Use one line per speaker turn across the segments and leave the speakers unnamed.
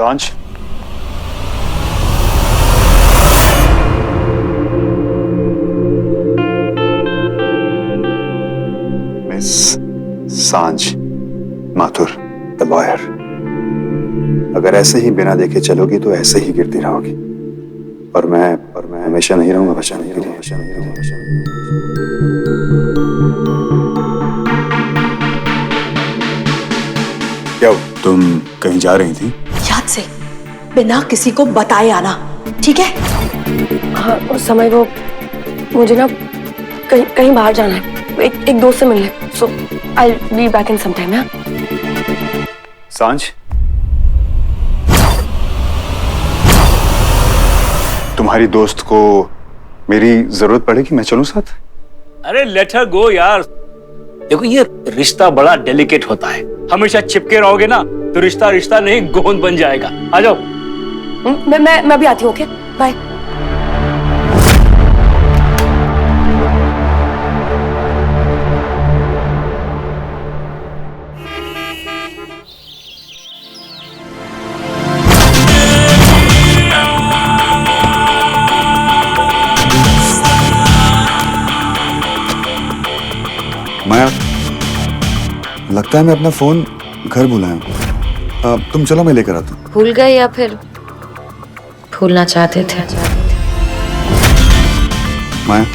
सांझ, मिस सांझ Mathur the lawyer, अगर ऐसे ही बिना देखे चलोगी तो ऐसे ही गिरती रहोगी, और मैं हमेशा नहीं रहूंगा बचाने के लिए। क्या हो, तुम कहीं जा रही थी?
याद से बिना किसी को बताए आना, ठीक है?
हाँ, उस समय वो मुझे ना कहीं बाहर जाना है, एक दोस्त से मिलने, so I will be back in some time. हाँ
सांझ, तुम्हारी दोस्त को मेरी जरूरत पड़ेगी, मैं चलूं साथ?
अरे लेट हर गो यार। देखो ये रिश्ता बड़ा डेलिकेट होता है, हमेशा चिपके रहोगे ना तो रिश्ता रिश्ता नहीं गोंद बन जाएगा। आ जाओ।
मैं भी आती हूँ। Okay bye.
माया, लगता है मैं अपना फोन घर भुलाया। तुम चलो, मैं लेकर आता हूँ।
भूल गए या फिर भूलना चाहते थे?
माया,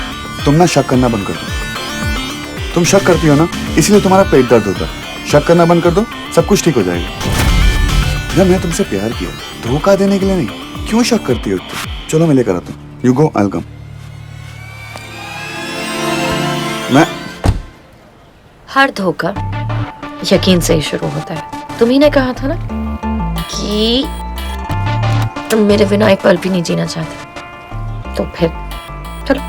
तुम ना शक करना बंद कर दो। तुम शक करती हो ना, इसलिए तुम्हारा पेट दर्द होता है। शक करना बंद कर दो, सब कुछ ठीक हो जाएगा। जब मैं तुमसे प्यार किया, धोखा देने के लिए नहीं। क्यों शक करती हो? चलो मैं लेकर आता हूँ। You go, I will come. मैं
हर धोखा यकीन से ही शुरू होता है। तुम ही ने कहा था ना कि तुम मेरे बिना एक पल भी नहीं जीना चाहते, तो फिर चलो।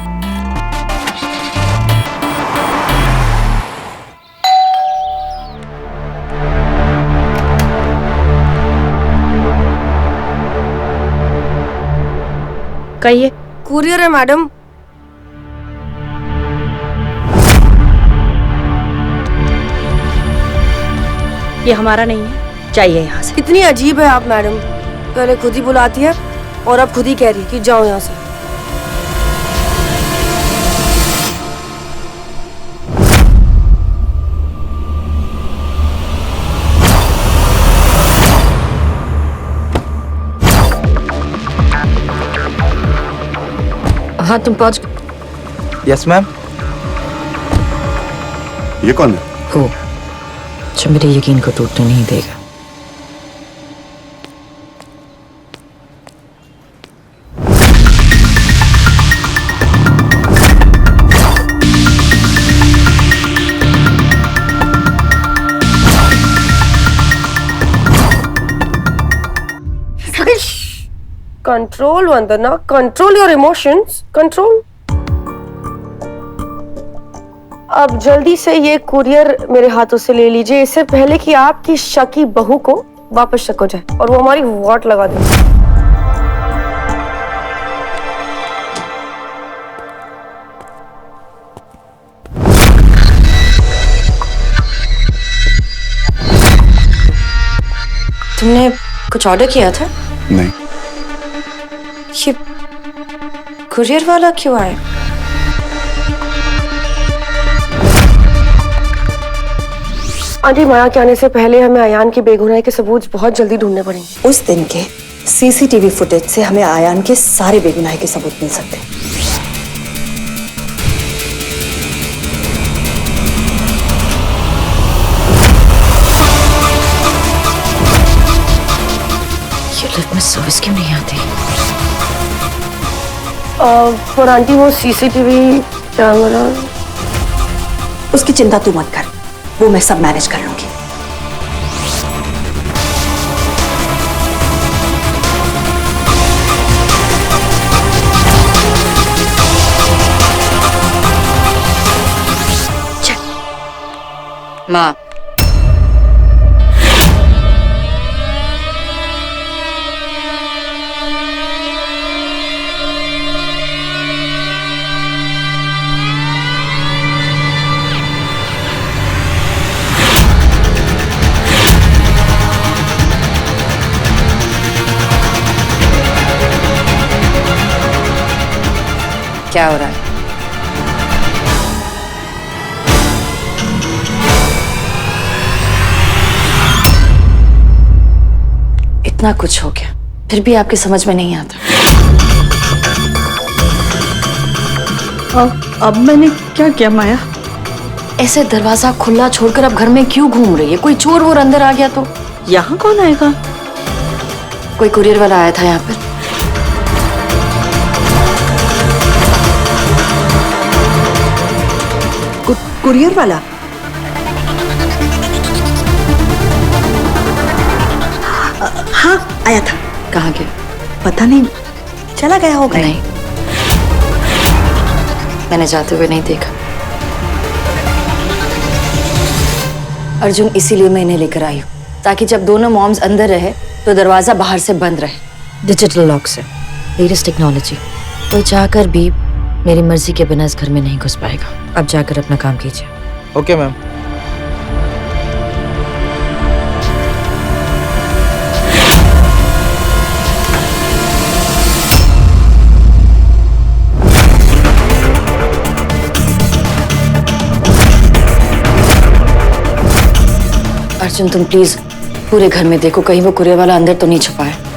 कहिए।
कुरियर है मैडम।
ये हमारा नहीं है, चाहिए यहाँ से।
कितनी अजीब है आप मैडम, पहले खुद ही बुलाती है और अब खुद ही कह रही है कि जाओ यहाँ से।
हाँ तुम पहुंच।
Yes ma'am.
ये कौन है?
वो जो मेरे यकीन को टूटने नहीं देगा।
Control Vandana, control your emotions, control. अब जल्दी से ये कुरियर मेरे हाथों से ले लीजिए, इससे पहले कि आपकी शकी बहू को वापस शक हो जाए और वो हमारी वाट लगा दे।
तुमने कुछ ऑर्डर किया था?
नहीं।
ये कुरियर वाला क्यों आया?
आंटी, माया के आने से पहले हमें आयान की बेगुनाही के सबूत बहुत जल्दी ढूंढने पड़ेंगे।
उस दिन के सीसीटीवी फुटेज से हमें आयान के सारे बेगुनाही के सबूत मिल सकते हैं।
ये लिफ्ट में सर्विस क्यों नहीं आती?
और आंटी वो सीसीटीवी कैमरा,
उसकी चिंता तू मत कर, वो मैं सब मैनेज कर लूंगी।
माँ, क्या हो रहा है? इतना कुछ हो गया, फिर भी आपकी समझ में नहीं आता।
अब मैंने क्या किया माया?
ऐसे दरवाजा खुला छोड़कर अब घर में क्यों घूम रही है? कोई चोर वोर अंदर आ गया तो?
यहाँ कौन आएगा?
कोई कुरियर वाला आया था यहाँ पर।
कुरियर वाला? हाँ आया था।
कहाँ गया?
पता नहीं, चला गया होगा।
नहीं, मैंने जाते हुए नहीं देखा। अर्जुन, इसीलिए मैं इन्हें लेकर आई हूँ, ताकि जब दोनों मॉम्स अंदर रहे तो दरवाजा बाहर से बंद रहे। डिजिटल लॉक से, लेटेस्ट टेक्नोलॉजी। कोई चाहकर भी मेरी मर्जी के बिना इस घर में नहीं घुस पाएगा। अब जाकर अपना काम कीजिए।
Okay ma'am.
अर्जुन, तुम प्लीज पूरे घर में देखो, कहीं वो कुरियर वाला अंदर तो नहीं छुपा है।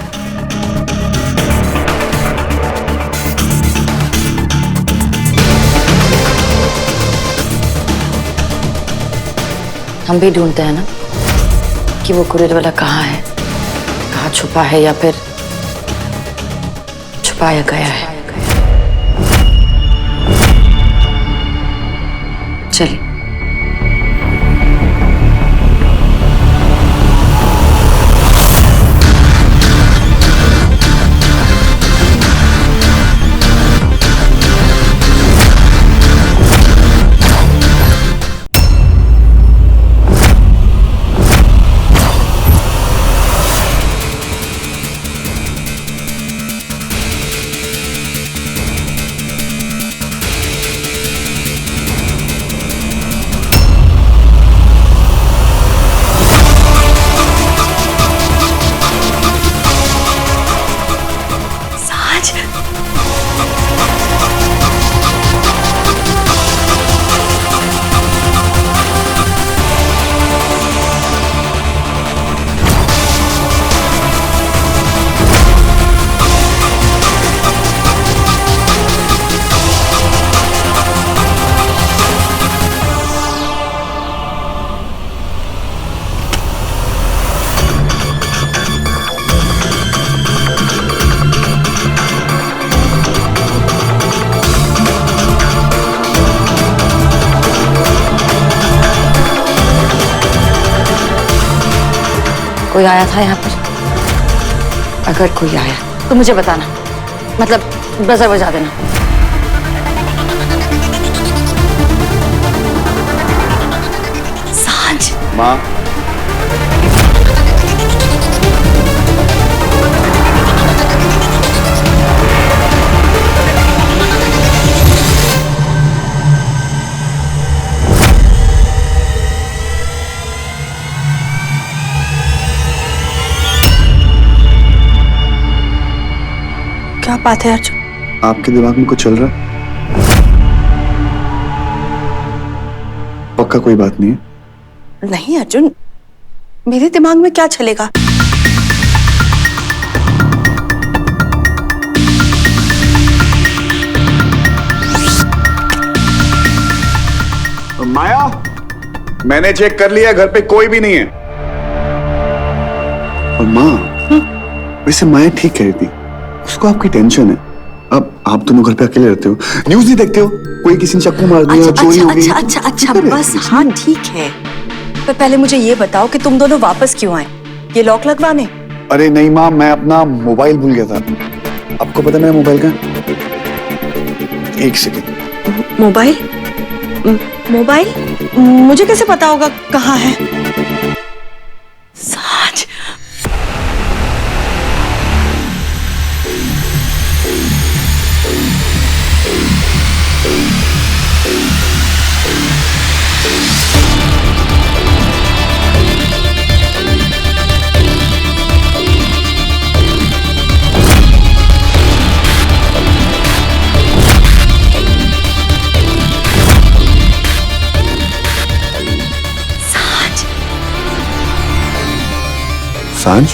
हम भी ढूंढते हैं ना कि वो कुरियर वाला कहाँ है, कहाँ छुपा है या फिर छुपाया गया है। चलिए। कोई आया था यहाँ पर? अगर कोई आया तो मुझे बताना, मतलब बजर बजा देना।
सांझ।
माँ,
क्या बात है अर्जुन?
आपके दिमाग में कुछ चल रहा है? पक्का कोई बात नहीं है?
नहीं अर्जुन, मेरे दिमाग में क्या चलेगा?
माया, मैंने चेक कर लिया, घर पे कोई भी नहीं है। और माँ, वैसे माया ठीक कह रही थी, उसको आपकी टेंशन है। अब आप दोनों घर पे अकेले रहते हो, न्यूज़ नहीं देखते हो, कोई किसी ने चक्कू मार दिया, चोरी हो गई।
अच्छा बस, हाँ ठीक है, पर पहले मुझे ये बताओ कि तुम दोनों वापस क्यों आए? ये लॉक लगवाने?
अरे नहीं माँ, मैं अपना मोबाइल भूल गया था। आपको पता है मेरा मोबाइल कहाँ? एक सेकंड।
मोबाइल मुझे कैसे पता होगा कहाँ है? सांझ।
सांझ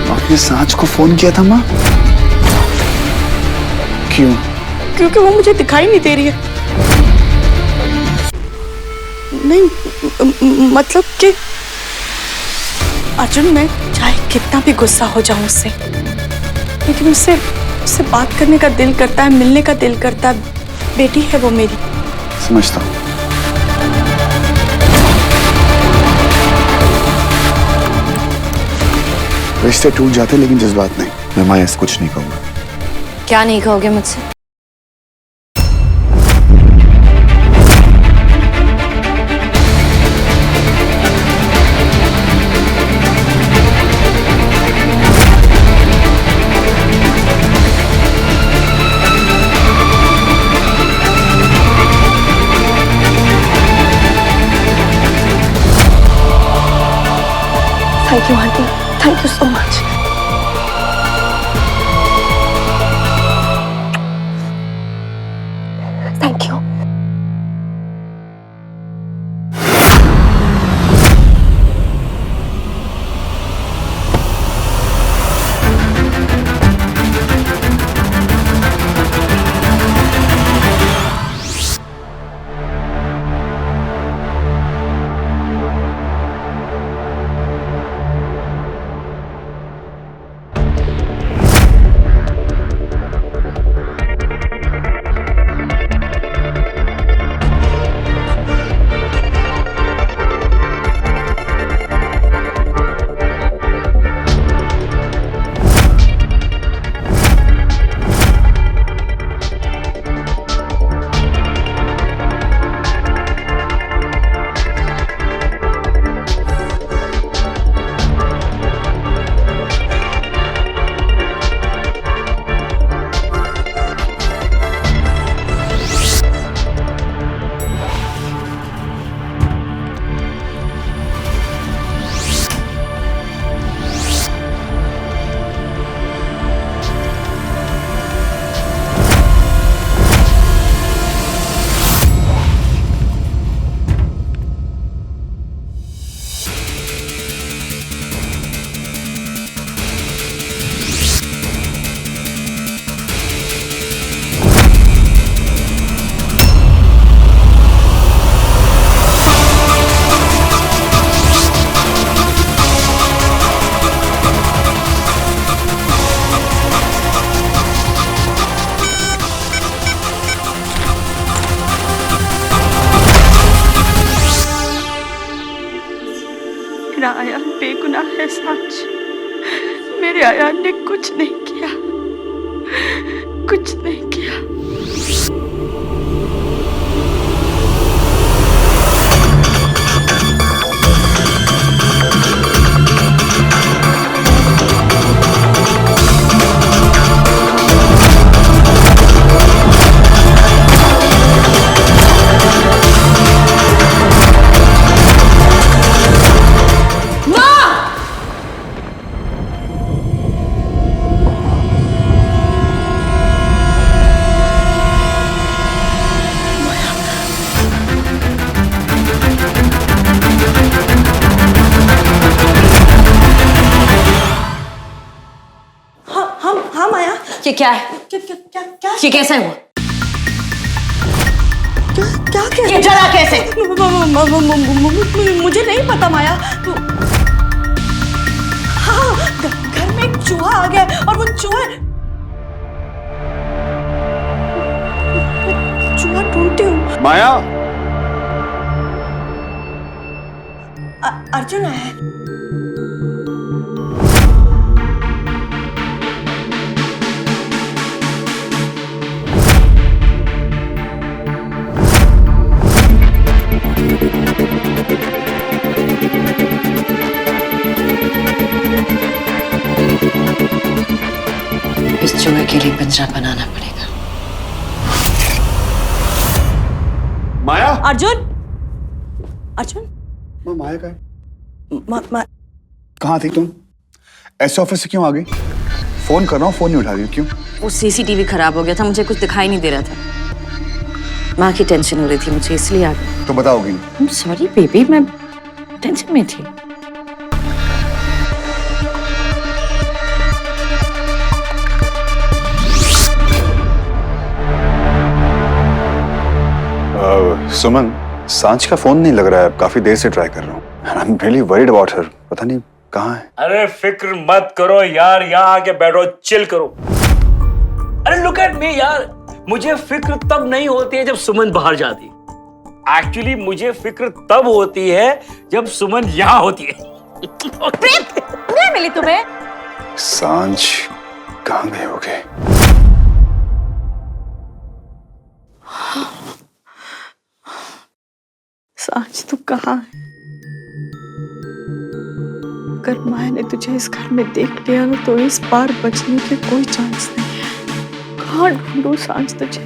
आपने सांझ को फोन किया था माँ? क्यों?
क्योंकि वो मुझे दिखाई नहीं दे रही है। नहीं मतलब कि अर्जुन, मैं चाहे कितना भी गुस्सा हो जाऊं उससे, लेकिन उससे बात करने का दिल करता है, मिलने का दिल करता है। बेटी है वो मेरी।
समझता हूँ। रिश्ते टूट जाते लेकिन जज्बात नहीं। मैं माया से कुछ नहीं कहूंगा।
क्या नहीं कहोगे मुझसे?
Thank you aunty, thank you so much. Thank you.
मेरा आयान बेगुनाह है सांझ। मेरे आयान ने कुछ नहीं किया, कुछ नहीं किया। हाँ माया,
ये क्या है?
क्या
ये कैसे हुआ?
क्या
ये जरा कैसे?
मुझे नहीं पता माया। हाँ, घर में एक चूहा आ गया और वो चूहा ढूंढती हूँ।
माया,
अर्जुन आया है।
इस चूहे के लिए पिंजरा बनाना पड़ेगा।
माया,
अर्जुन, अर्जुन,
माया का है? कहाँ थी तुम? ऐसे ऑफिस से क्यों आ गई? फोन कर रहा हूँ, फोन नहीं उठा रही हो, क्यों?
वो सीसीटीवी खराब हो गया था, मुझे कुछ दिखाई नहीं दे रहा था। माँ की टेंशन हो रही थी मुझे, इसलिए आ गई।
तो बताओगी नहीं?
सॉरी बेबी, मैं टेंशन में थी।
सुमन, सांझ का फोन नहीं लग रहा है, काफी देर से ट्राई कर रहा हूँ। I am really worried about her, पता नहीं कहाँ है।
अरे फिक्र मत करो यार, यहाँ आके बैठो, चिल करो। अरे लुक एट मी यार, मुझे फिक्र तब नहीं होती है जब सुमन बाहर जाती है। एक्चुअली मुझे फिक्र तब होती है जब सुमन यहाँ होती है।
नहीं मिली तुम्हें?
सांझ कहाँ गए होगे?
सांझ तू कहाँ है? अगर माया ने तुझे इस घर में देख लिया ना तो इस बार बचने के कोई चांस नहीं है। कहाँ ढूंढूं सांझ तुझे?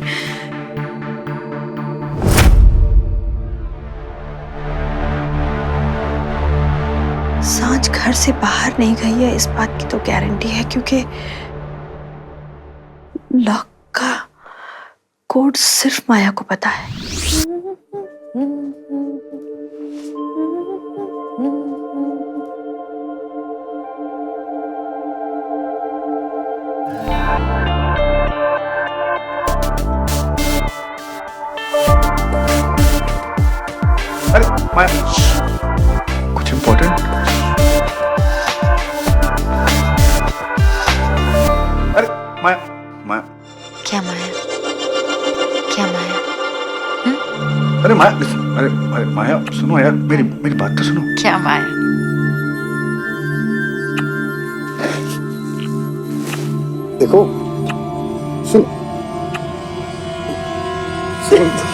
सांझ घर से बाहर नहीं गई है, इस बात की तो गारंटी है, क्योंकि लॉक का कोड सिर्फ माया को पता है।
अरे माया, कुछ इम्पोर्टेंट? अरे माया, माया,
क्या माया? क्या माया?
अरे माया, listen, अरे माया सुनो यार, मेरी बात तो सुनो।
क्या माया?
देखो, सुन, सुन।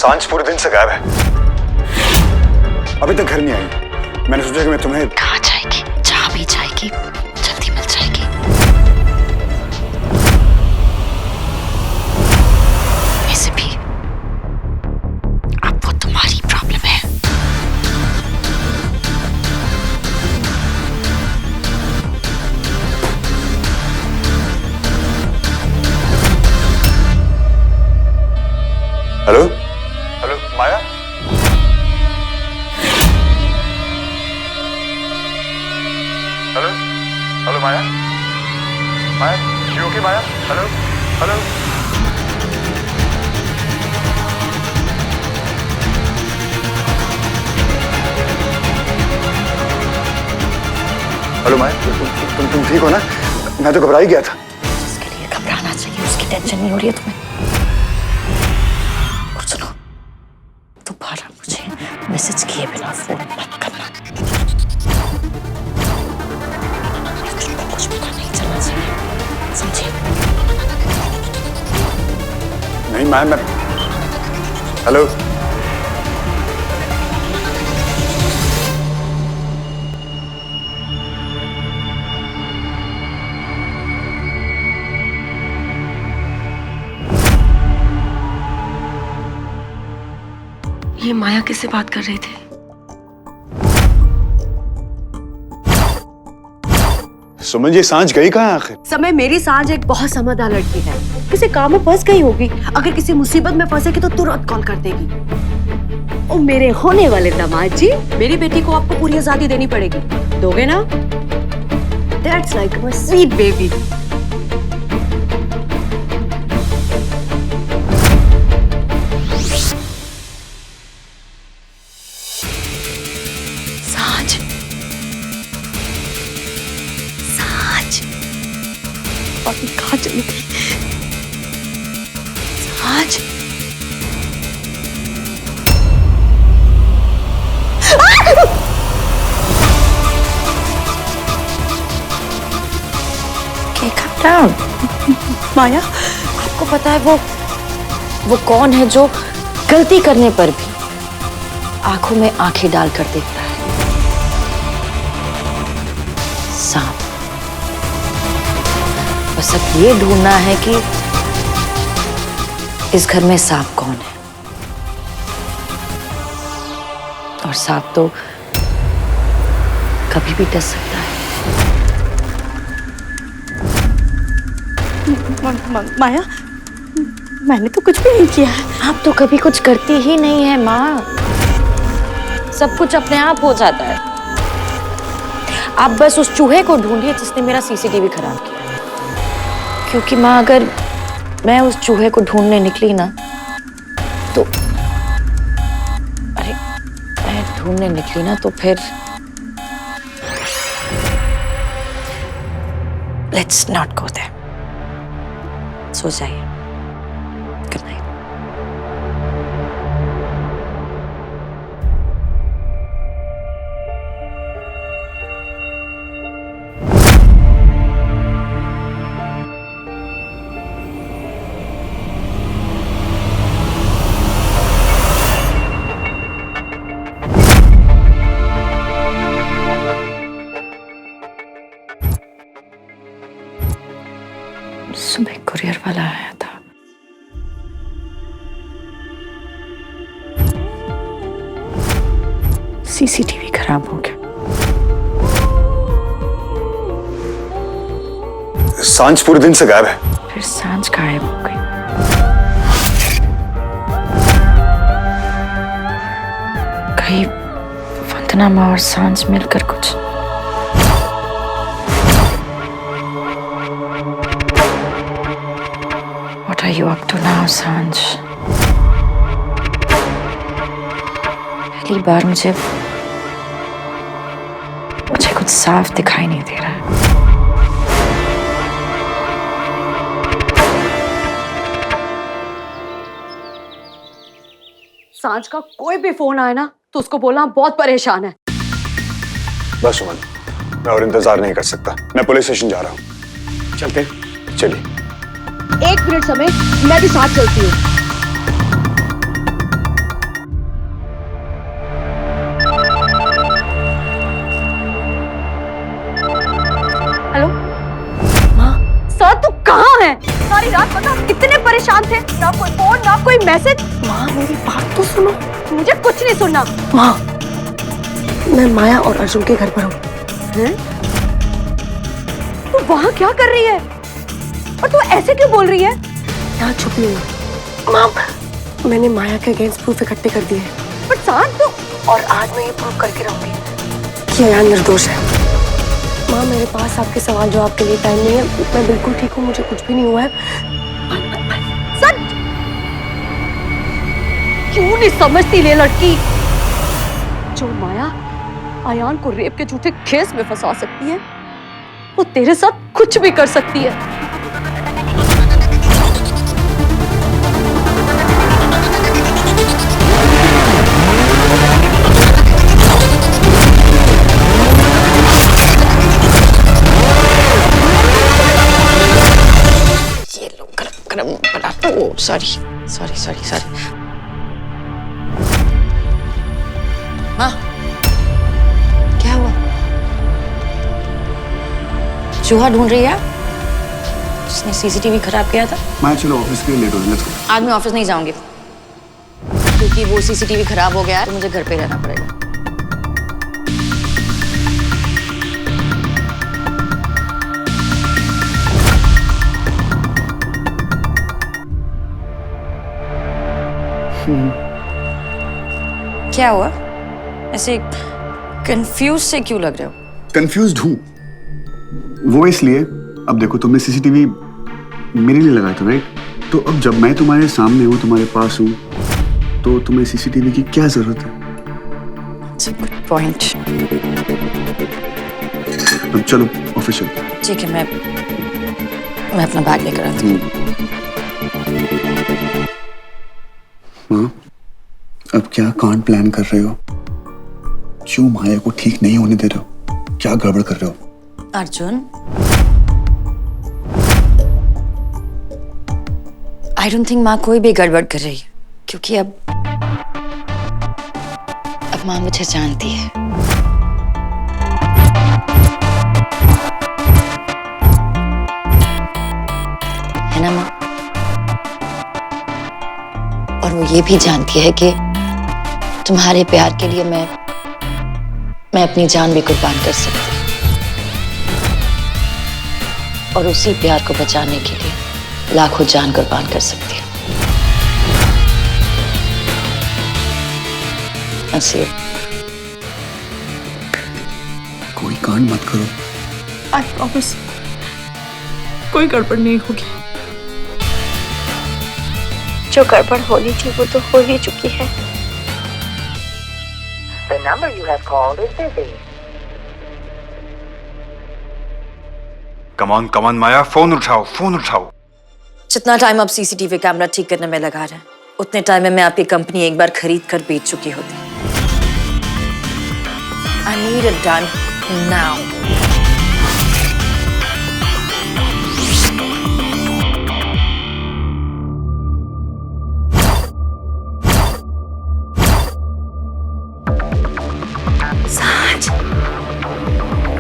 सांझ पूरे दिन से गायब है, अभी तक घर नहीं आई। मैंने सोचा कि मैं तुम्हें...
कहाँ जाएगी? जहाँ भी जाएगी जल्दी मिल जाएगी। वैसे भी अब वो तुम्हारी प्रॉब्लम है।
Hello hello Maya, hello hello Maya, Maya you okay Maya? Hello hello hello Maya, तुम ठीक हो ना? मैं तो घबरा ही गया था।
उसके लिए घबराना चाहिए, उसकी टेंशन नहीं हो रही है तुम्हें? सुनो, दोबारा मुझे मैसेज किए बिना फोन मत करना। कुछ पता नहीं चलना चाहिए, समझे?
नहीं मैं हेलो
ये माया किससे बात कर रहे थे?
सुमन जी, सांझ गई कहाँ आखिर?
समय मेरी सांझ एक बहुत समझदार लड़की है, किसी काम में फंस गई होगी। अगर किसी मुसीबत में फंसेगी तो तुरंत कॉल कर देगी। ओ मेरे होने वाले दामाद जी, मेरी बेटी को आपको पूरी आजादी देनी पड़ेगी, दोगे ना? That's like my sweet baby.
भाभी कहाँ चली गई? आज माया,
आपको पता है वो कौन है जो गलती करने पर भी आंखों में आंखें डालकर देखता है? सांप। बस अब ये ढूंढना है कि इस घर में सांप कौन है। और सांप तो कभी भी डस सकता है।
माया, मैंने तो कुछ भी नहीं किया है।
आप तो कभी कुछ करती ही नहीं है माँ। सब कुछ अपने आप हो जाता है। आप बस उस चूहे को ढूंढिए जिसने मेरा सीसीटीवी खराब किया। क्योंकि माँ, अगर मैं उस चूहे को ढूंढने निकली ना तो फिर लेट्स नॉट गो देयर। सो जाइए। Good night. सुबह कुरियर वाला आया था। सीसीटीवी खराब हो गया।
सांझ पूरे दिन से गायब है।
फिर सांझ गायब हो गई। कहीं वंदना माँ और सांझ मिलकर कुछ What are you up to now, सांझ? पहली बार मुझे कुछ साफ दिखाई नहीं दे रहा है।
सांझ का कोई भी फोन आए ना तो उसको बोलना बहुत परेशान है।
बस सुमन, मैं और इंतजार नहीं कर सकता। मैं पुलिस स्टेशन जा रहा हूँ। चलते? चलिए।
1 मिनट समय, मैं भी साथ चलती हूँ। हेलो माँ, सर तू कहाँ है? सारी रात पता कितने परेशान थे, ना कोई फोन ना कोई मैसेज।
माँ, मेरी बात तो सुनो।
मुझे कुछ नहीं सुनना।
माँ, मैं माया और अर्जुन के घर पर हूँ।
तू वहाँ क्या कर रही है? और तू ऐसे क्यों बोल रही है?
यहाँ छुप नहीं हूँ। माँ, मैंने माया के अगेंस्ट प्रूफ इकट्ठे कर दिए हैं।
पर सांझ तू,
और आज मैं ये प्रूव करके रहूंगी कि अयान निर्दोष है। माँ, मेरे पास आपके सवाल जवाब के लिए टाइम नहीं है। मैं बिल्कुल ठीक हूँ, मुझे कुछ भी नहीं हुआ है।
सच क्यों नहीं समझती ले लड़की? जो माया अयान को रेप के झूठे केस में फंसा सकती है, वो तेरे साथ कुछ भी कर सकती है।
सॉरी। माँ, क्या हुआ? चूहा ढूंढ रही है जिसने सीसीटीवी खराब किया था?
मैं चलो ऑफिस के लिए लेट हो रही हूँ।
आज मैं ऑफिस नहीं जाऊंगी क्योंकि वो सीसीटीवी खराब हो गया है तो मुझे घर पे रहना पड़ेगा। क्या हुआ? ऐसे कंफ्यूज से क्यों लग रहे हो?
कंफ्यूज्ड हूँ वो इसलिए, अब देखो तुमने सीसीटीवी मेरे लिए लगाया था राइट? तो अब जब मैं तुम्हारे सामने हूँ, तुम्हारे पास हूँ, तो तुम्हें सीसीटीवी की क्या जरूरत है?
It's a good point.
अब चलो ऑफिस चलते हैं।
ठीक है, मैं
मैं अपना बैग लेकर आती हूँ।
माँ, अब क्या कांड प्लान कर रहे हो? क्यों माया को ठीक नहीं होने दे रहे हो? क्या गड़बड़ कर रहे हो?
अर्जुन, आई डोंट थिंक माँ कोई भी गड़बड़ कर रही है, क्योंकि अब माँ मुझे जानती है। है ना माँ? और वो ये भी जानती है कि तुम्हारे प्यार के लिए मैं अपनी जान भी कुर्बान कर सकती हूँ, और उसी प्यार को बचाने के लिए लाखों जान कुर्बान कर सकती हूँ। ऐसे
कोई कांड मत करो।
आई प्रॉमिस कोई गड़बड़ नहीं होगी। जो गड़बड़ होनी थी वो तो हो ही चुकी है।
The number you have called is busy.
Come on Maya, phone उठाओ।
जितना टाइम आप सीसीटीवी कैमरा ठीक करने में लगा रहे हैं, उतने टाइम में मैं आपकी कंपनी एक बार खरीद कर बेच चुकी होती। I need it done now.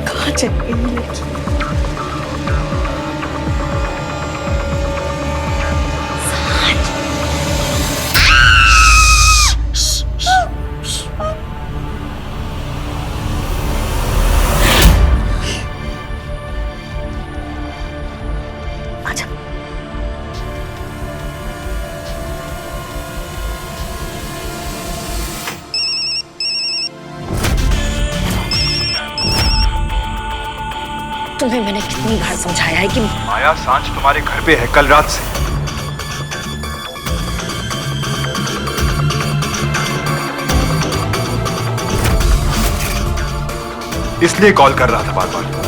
कहाँ चली गई ये लड़की?
तुम्हें मैंने कितनी बार समझाया है कि
माया, सांच तुम्हारे घर पे है कल रात से। इसलिए कॉल कर रहा था बार बार।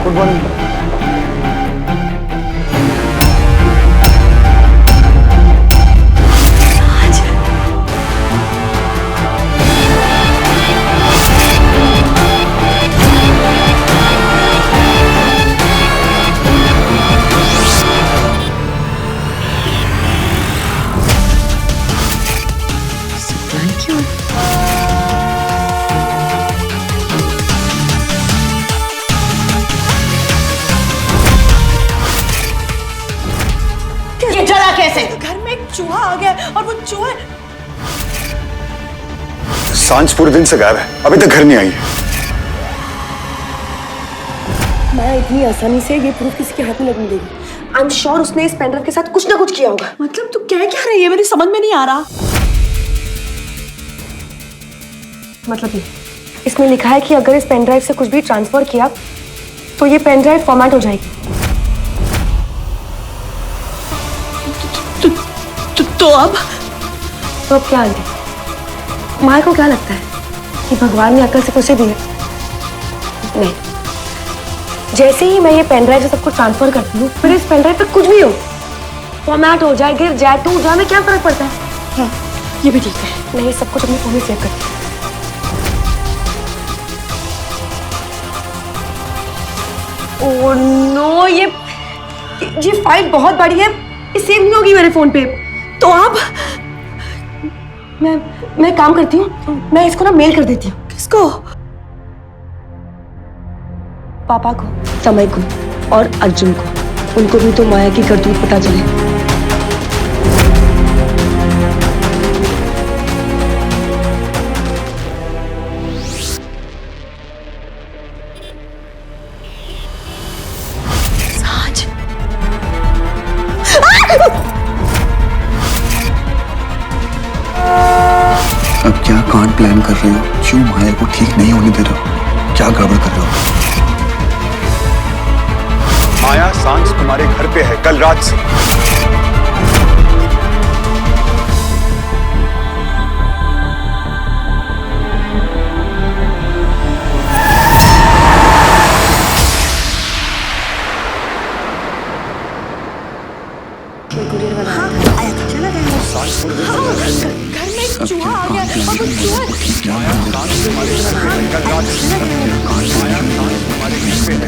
Good morning.
ये जला कैसे?
घर में एक चूहा आ गया और वो चूहे
सांझ पूरे दिन से गायब है, अभी तक घर नहीं आई है।
मैं इतनी आसानी से ये प्रूफ किसी के हाथ में लगने देगी। आई एम श्योर उसने इस पेनड्राइव के साथ कुछ ना कुछ किया होगा।
मतलब तू कह क्या रही है? मेरी समझ में नहीं आ रहा।
मतलब ये इसमें लिखा है कि अगर इस पेनड्राइव से कुछ भी ट्रांसफर किया तो ये पेनड्राइव फॉर्मेट हो जाएगी।
तो अब
क्या आंटी, माया को क्या लगता है कि भगवान ने अकल से कुछ दी है? नहीं, जैसे ही मैं ये पेनड्राइव से सब कुछ ट्रांसफर करती हूँ, फिर इस पेनड्राइव पे कुछ भी हो, फॉर्मेट हो जाए, गिर जाए, टूट जाए, में क्या फर्क पड़ता है?
हाँ, ये भी ठीक है।
नहीं, सब कुछ अपने फोन में सेव करती हूँ। ओह नो, ये फाइल बहुत बड़ी है, ये सेव नहीं होगी मेरे फोन पे।
तो अब
मैं काम करती हूँ, मैं इसको ना मेल कर देती हूँ।
किसको?
पापा को, समय को और अर्जुन को। उनको भी तो माया की करतूत पता चले।
प्लान कर रहे हो? क्यों माया को ठीक नहीं होने दे रहे हो? क्या गड़बड़ कर रहे हो?
माया सांझ तुम्हारे घर पे है कल रात से।
चूहा आ गया।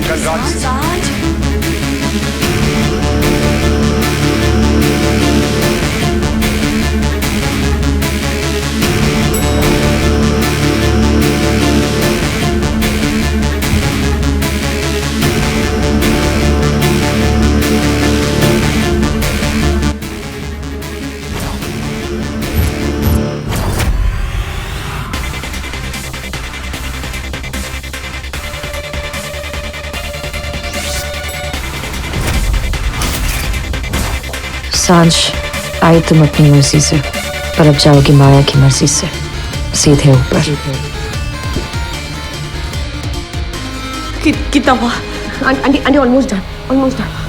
कल रात से
सांझ आई तुम अपनी मर्जी से, पर अब जाओगी माया की मर्जी से, सीधे ऊपर।
कितना हुआ?
Aunty almost done, almost done.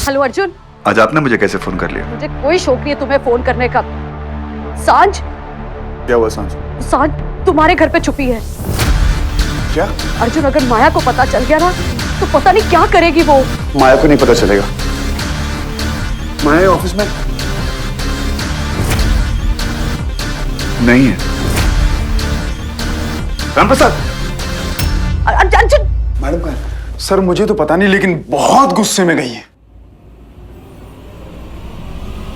Hello Arjun,
आज आपने मुझे कैसे फोन कर लिया?
मुझे कोई शौक नहीं है तुम्हें फोन करने का। सांझ,
क्या हुआ सांझ?
सांझ तुम्हारे घर पे छुपी है।
क्या?
अर्जुन, अगर माया को पता चल गया ना तो पता नहीं क्या करेगी वो।
माया को नहीं पता चलेगा। माया ऑफिस में नहीं है। रामप्रसाद,
अर्जुन,
मैडम कहाँ है?
सर मुझे तो पता नहीं, लेकिन बहुत गुस्से में गई है।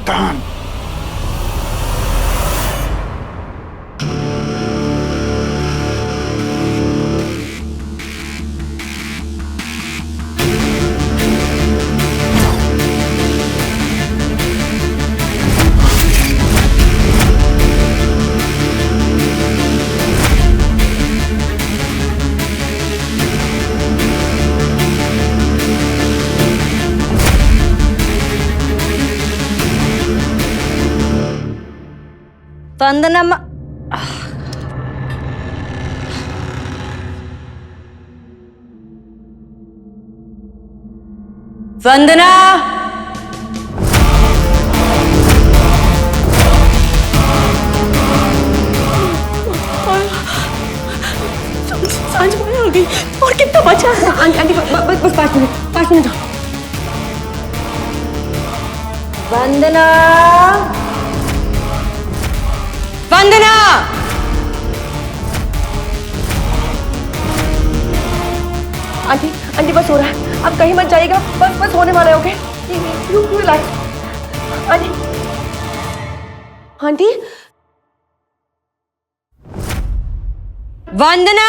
दान।
वंदना वंदना,
सांझ माया आ गई। और कितना बचा है?
आंटी बस 5 मिनट, 5 मिनट। वंदना, वंदना, आंटी आंटी बस हो रहा है, आप कहीं मत जाइएगा, बस होने वाला है। Okay, you relax. Aunty, aunty, Vandana,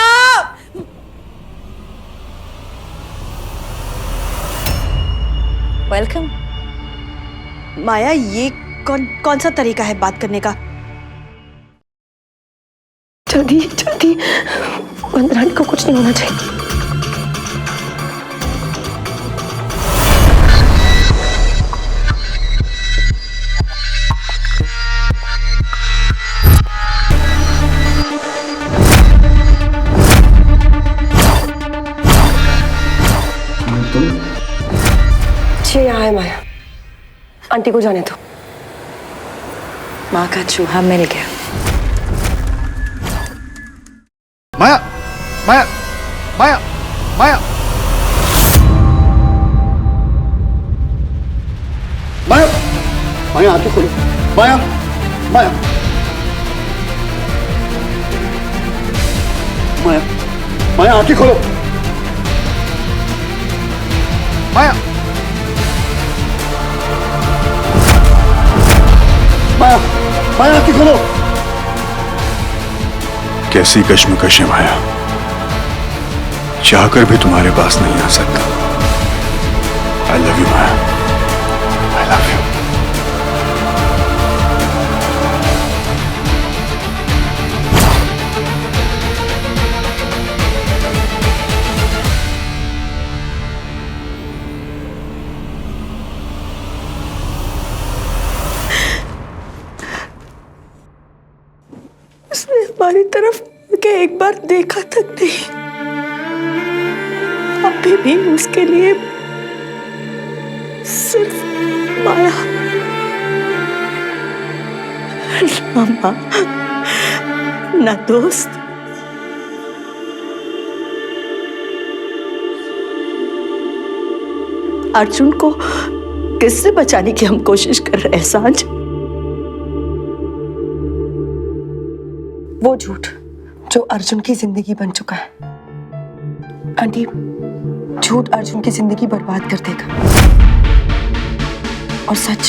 welcome. Maya, ये कौन सा तरीका है बात करने का?
जल्दी जल्दी, वंदना को कुछ नहीं होना चाहिए। अच्छे यहाँ है माया, आंटी को जाने दो।
माँ का चूहा मिल गया।
माया, माया, माया, माया। माया आंखें खोलो। माया, माया, माया, माया आंखें खोलो। माया, माया, माया आंखें खोलो।
कैसी कश्मकश है माया, चाहकर भी तुम्हारे पास नहीं आ सकता। आई love you Maya, I love you.
उसने हमारी तरफ के एक बार देखा तक नहीं। अभी भी उसके लिए सिर्फ माया, ना माँ, ना दोस्त। अर्जुन को किससे बचाने की हम कोशिश कर रहे हैं सांझ? वो झूठ जो अर्जुन की जिंदगी बन चुका है। आंटी, झूठ अर्जुन की जिंदगी बर्बाद कर देगा और सच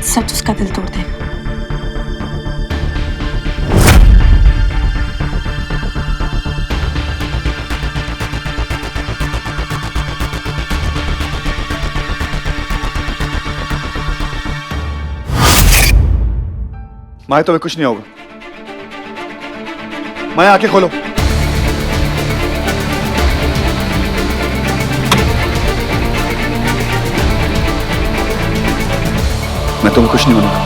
सच उसका दिल तोड़ देगा।
माया तुम्हें कुछ नहीं होगा। माया आंखें खोलो। मैं तुम्हें कुछ नहीं बनूंगा।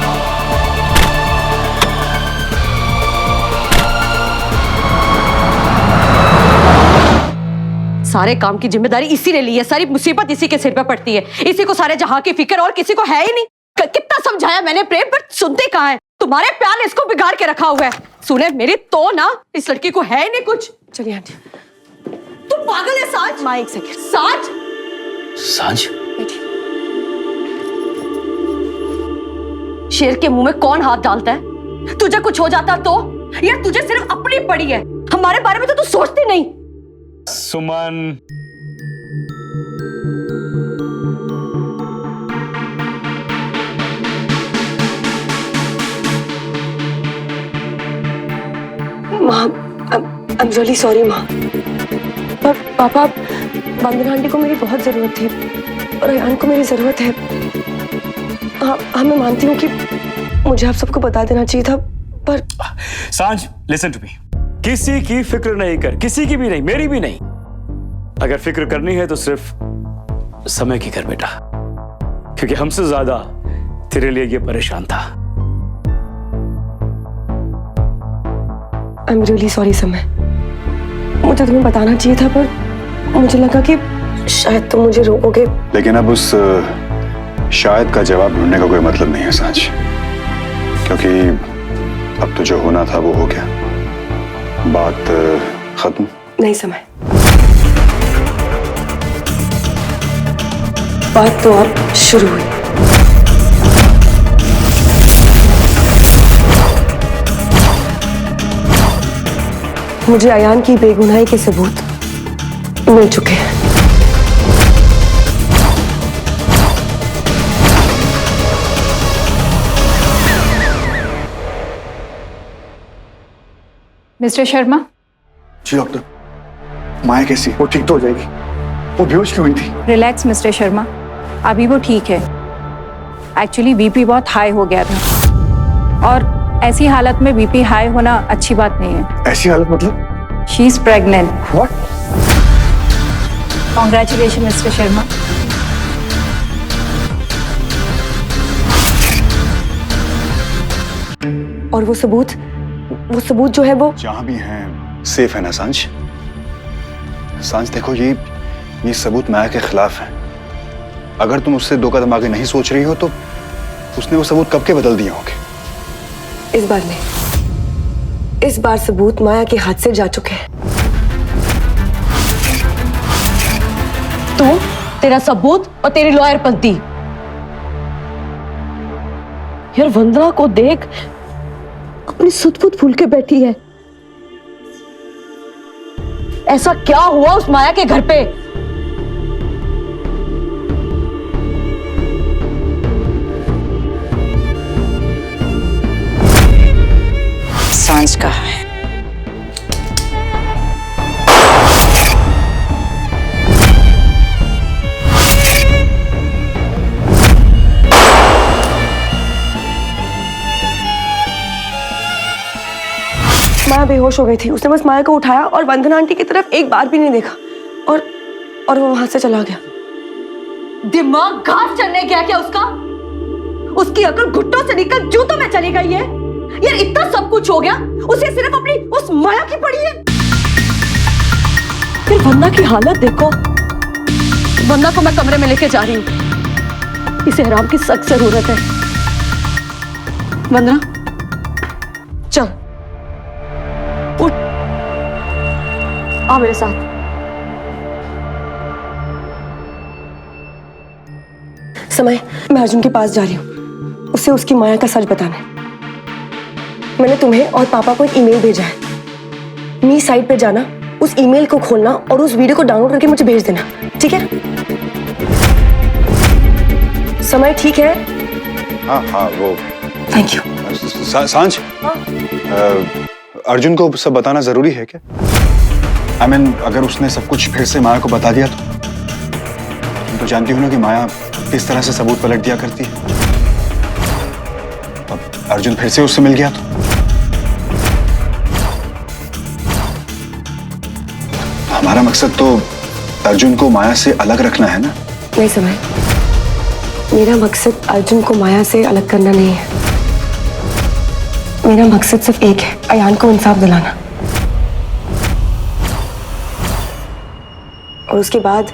सारे काम की जिम्मेदारी इसी ने ली है, सारी मुसीबत इसी के सिर पे पड़ती है। इसी को सारे जहां की फिक्र और किसी को है ही नहीं। कितना समझाया मैंने प्रेम, पर सुनते कहाँ है? तुम्हारे प्यार ने इसको बिगाड़ के रखा हुआ है। सुने मेरी तो ना, इस लड़की को है ही नहीं कुछ। चलिए आंटी। तुम पागल है सांझ? माँ एक सेकंड। सांझ,
सांझ,
शेर के मुंह में कौन हाथ डालता है? तुझे कुछ हो जाता तो? या तुझे सिर्फ अपनी पड़ी है, हमारे बारे में तो तू सोचती नहीं।
सुमन,
माँ, I'm really sorry माँ, पर पापा, वंदना आंटी को मेरी बहुत जरूरत थी और अयान को मेरी जरूरत है। हाँ, मैं मानती हूँ कि मुझे आप सबको बता देना चाहिए था, पर
सांझ, लिसन टू मी। किसी की फिक्र नहीं कर, किसी की भी नहीं, मेरी भी नहीं। अगर फिक्र करनी है तो सिर्फ समय की कर बेटा, क्योंकि हमसे ज्यादा तेरे लिए ये परेशान था।
I'm really sorry समय, मुझे तुम्हें बताना चाहिए था, पर मुझे लगा कि शायद तुम मुझे रोकोगे।
लेकिन अब उस शायद का जवाब ढूंढने का कोई मतलब नहीं है सांझ, क्योंकि अब तो जो होना था वो हो गया। बात खत्म।
नहीं समय, बात तो अब शुरू हुई। मुझे अयान की बेगुनाही के सबूत मिल चुके हैं।
मिस्टर शर्मा।
जी डॉक्टर, माया कैसी? वो ठीक तो हो जाएगी? वो बेहोश क्यों हुई थी?
रिलैक्स मिस्टर शर्मा, अभी वो ठीक है। एक्चुअली बीपी बहुत हाई हो गया था और ऐसी हालत में बीपी हाई होना अच्छी बात नहीं है।
ऐसी हालत मतलब?
She is pregnant.
What?
Congratulation mister Sharma.
और वो सबूत जो है वो
जहां भी हैं सेफ है ना सांझ? सांझ देखो, ये सबूत माया के खिलाफ है। अगर तुम उससे दो कदम आगे नहीं सोच रही हो तो उसने वो सबूत कब के बदल दिए होंगे।
इस बार नहीं, इस बार सबूत माया के हाथ से जा चुके हैं।
तू, तेरा सबूत और तेरी लॉयर पंती,
यार वंदना को देख, अपनी सुध-बुध भूल के बैठी है। ऐसा क्या हुआ उस माया के घर पे?
सांझ कहाँ है?
माया बेहोश हो गई थी। उसने बस माया को उठाया और वंदना आंटी की तरफ एक बार भी नहीं देखा और वो वहां से चला गया।
दिमाग घास चढ़ने गया क्या उसका? उसकी अकल घुट्टों से निकल जूतों में चली गई है। यार इतना सब कुछ हो गया, उसे सिर्फ अपनी उस माया की पड़ी है।
फिर वंदना की हालत देखो।
वंदना को मैं कमरे में लेके जा रही हूँ।
इसे आराम की सख्त जरूरत है।
वंदना
चल उठ, आ मेरे साथ। समय, मैं अर्जुन के पास जा रही हूँ, उसे उसकी माया का सच बताना है। मैंने तुम्हें और पापा को एक ईमेल भेजा है। मी साइट पे जाना, उस ईमेल को खोलना और उस वीडियो को डाउनलोड करके मुझे भेज देना, ठीक है? समय ठीक है?
हाँ हाँ, वो
थैंक यू।
सांझ, अर्जुन को सब बताना जरूरी है क्या? I mean, अगर उसने सब कुछ फिर से माया को बता दिया तो तुम तो जानती हो ना कि माया किस तरह से सबूत पलट दिया करती है। अब अर्जुन फिर से उससे मिल गया तो हमारा मकसद तो अर्जुन को माया से अलग रखना है ना?
नहीं समय, मेरा मकसद अर्जुन को माया से अलग करना नहीं है। मेरा मकसद सिर्फ एक है, अयान को इंसाफ दिलाना। और उसके बाद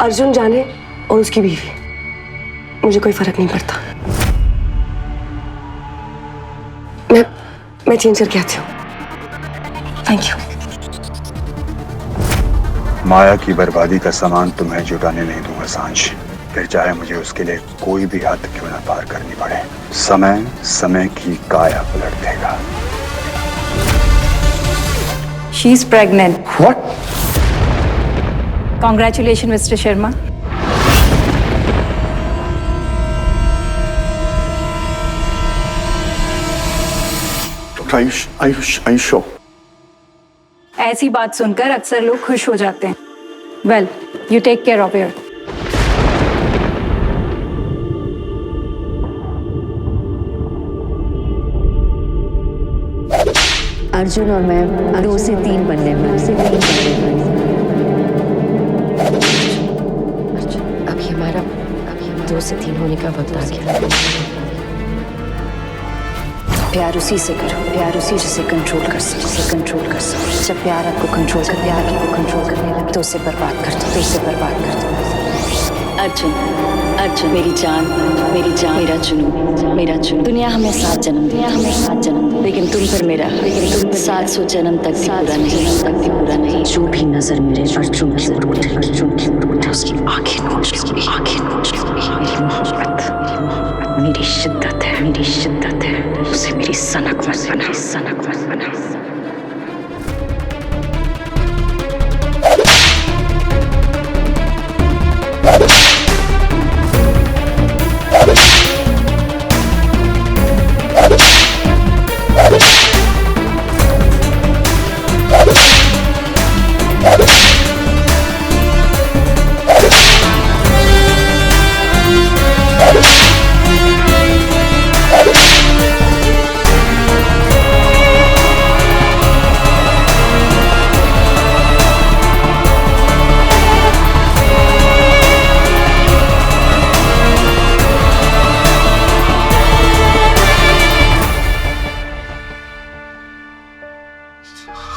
अर्जुन जाने और उसकी बीवी, मुझे कोई फर्क नहीं पड़ता। मैं चेंज करके आती हूँ। Thank you.
माया की बर्बादी का सामान तुम्हें जुटाने नहीं दूंगा सांझ, फिर चाहे मुझे उसके लिए कोई भी हद क्यों ना पार करनी पड़े। समय की काया पलट देगा।
She is pregnant.
What?
Congratulation mister Sharma.
Ayush,
ऐसी बात सुनकर अक्सर लोग खुश हो जाते हैं। Well, you take care of your.
Arjun और मैं 2 से 3 बनने में
अभी हमारा 2 से 3 होने का वक्त आ गया।
प्यार उसी से करो, प्यार उसी से कंट्रोल कर सकते। जब प्यार आपको कंट्रोल करने लगे तो उसे बर्बाद कर दो। अर्जुन मेरी जान, मेरा जुनून। दुनिया हमें 7 जन्म दी, लेकिन तुम पर मेरा 700 जन्म तक भी पूरा नहीं। जो भी नजर मेरे अर्जुन की ओर उठे, उसकी आंखें नोच लूंगी। मेरी मोहब्बत मेरी शिद्दत है। उसे मेरी सनक मत बना।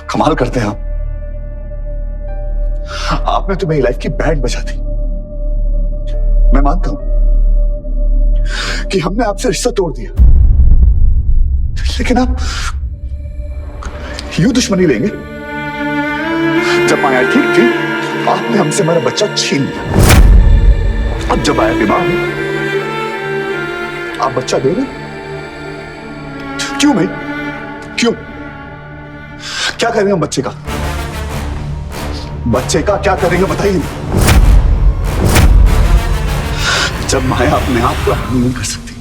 कमाल करते हैं आपने तो मेरी लाइफ की बैंड बजा दी। मैं मानता हूं कि हमने आपसे रिश्ता तोड़ दिया, लेकिन आप यूं दुश्मनी लेंगे? जब माया ठीक थी, आपने हमसे हमारा बच्चा छीन लिया। अब जब आया बीमार, आप बच्चा दे रहे? क्यों भाई? क्यों? क्या करेंगे हम बच्चे का? बच्चे का क्या करेंगे बताइए। जब माया अपने आप को हैंडल नहीं कर सकती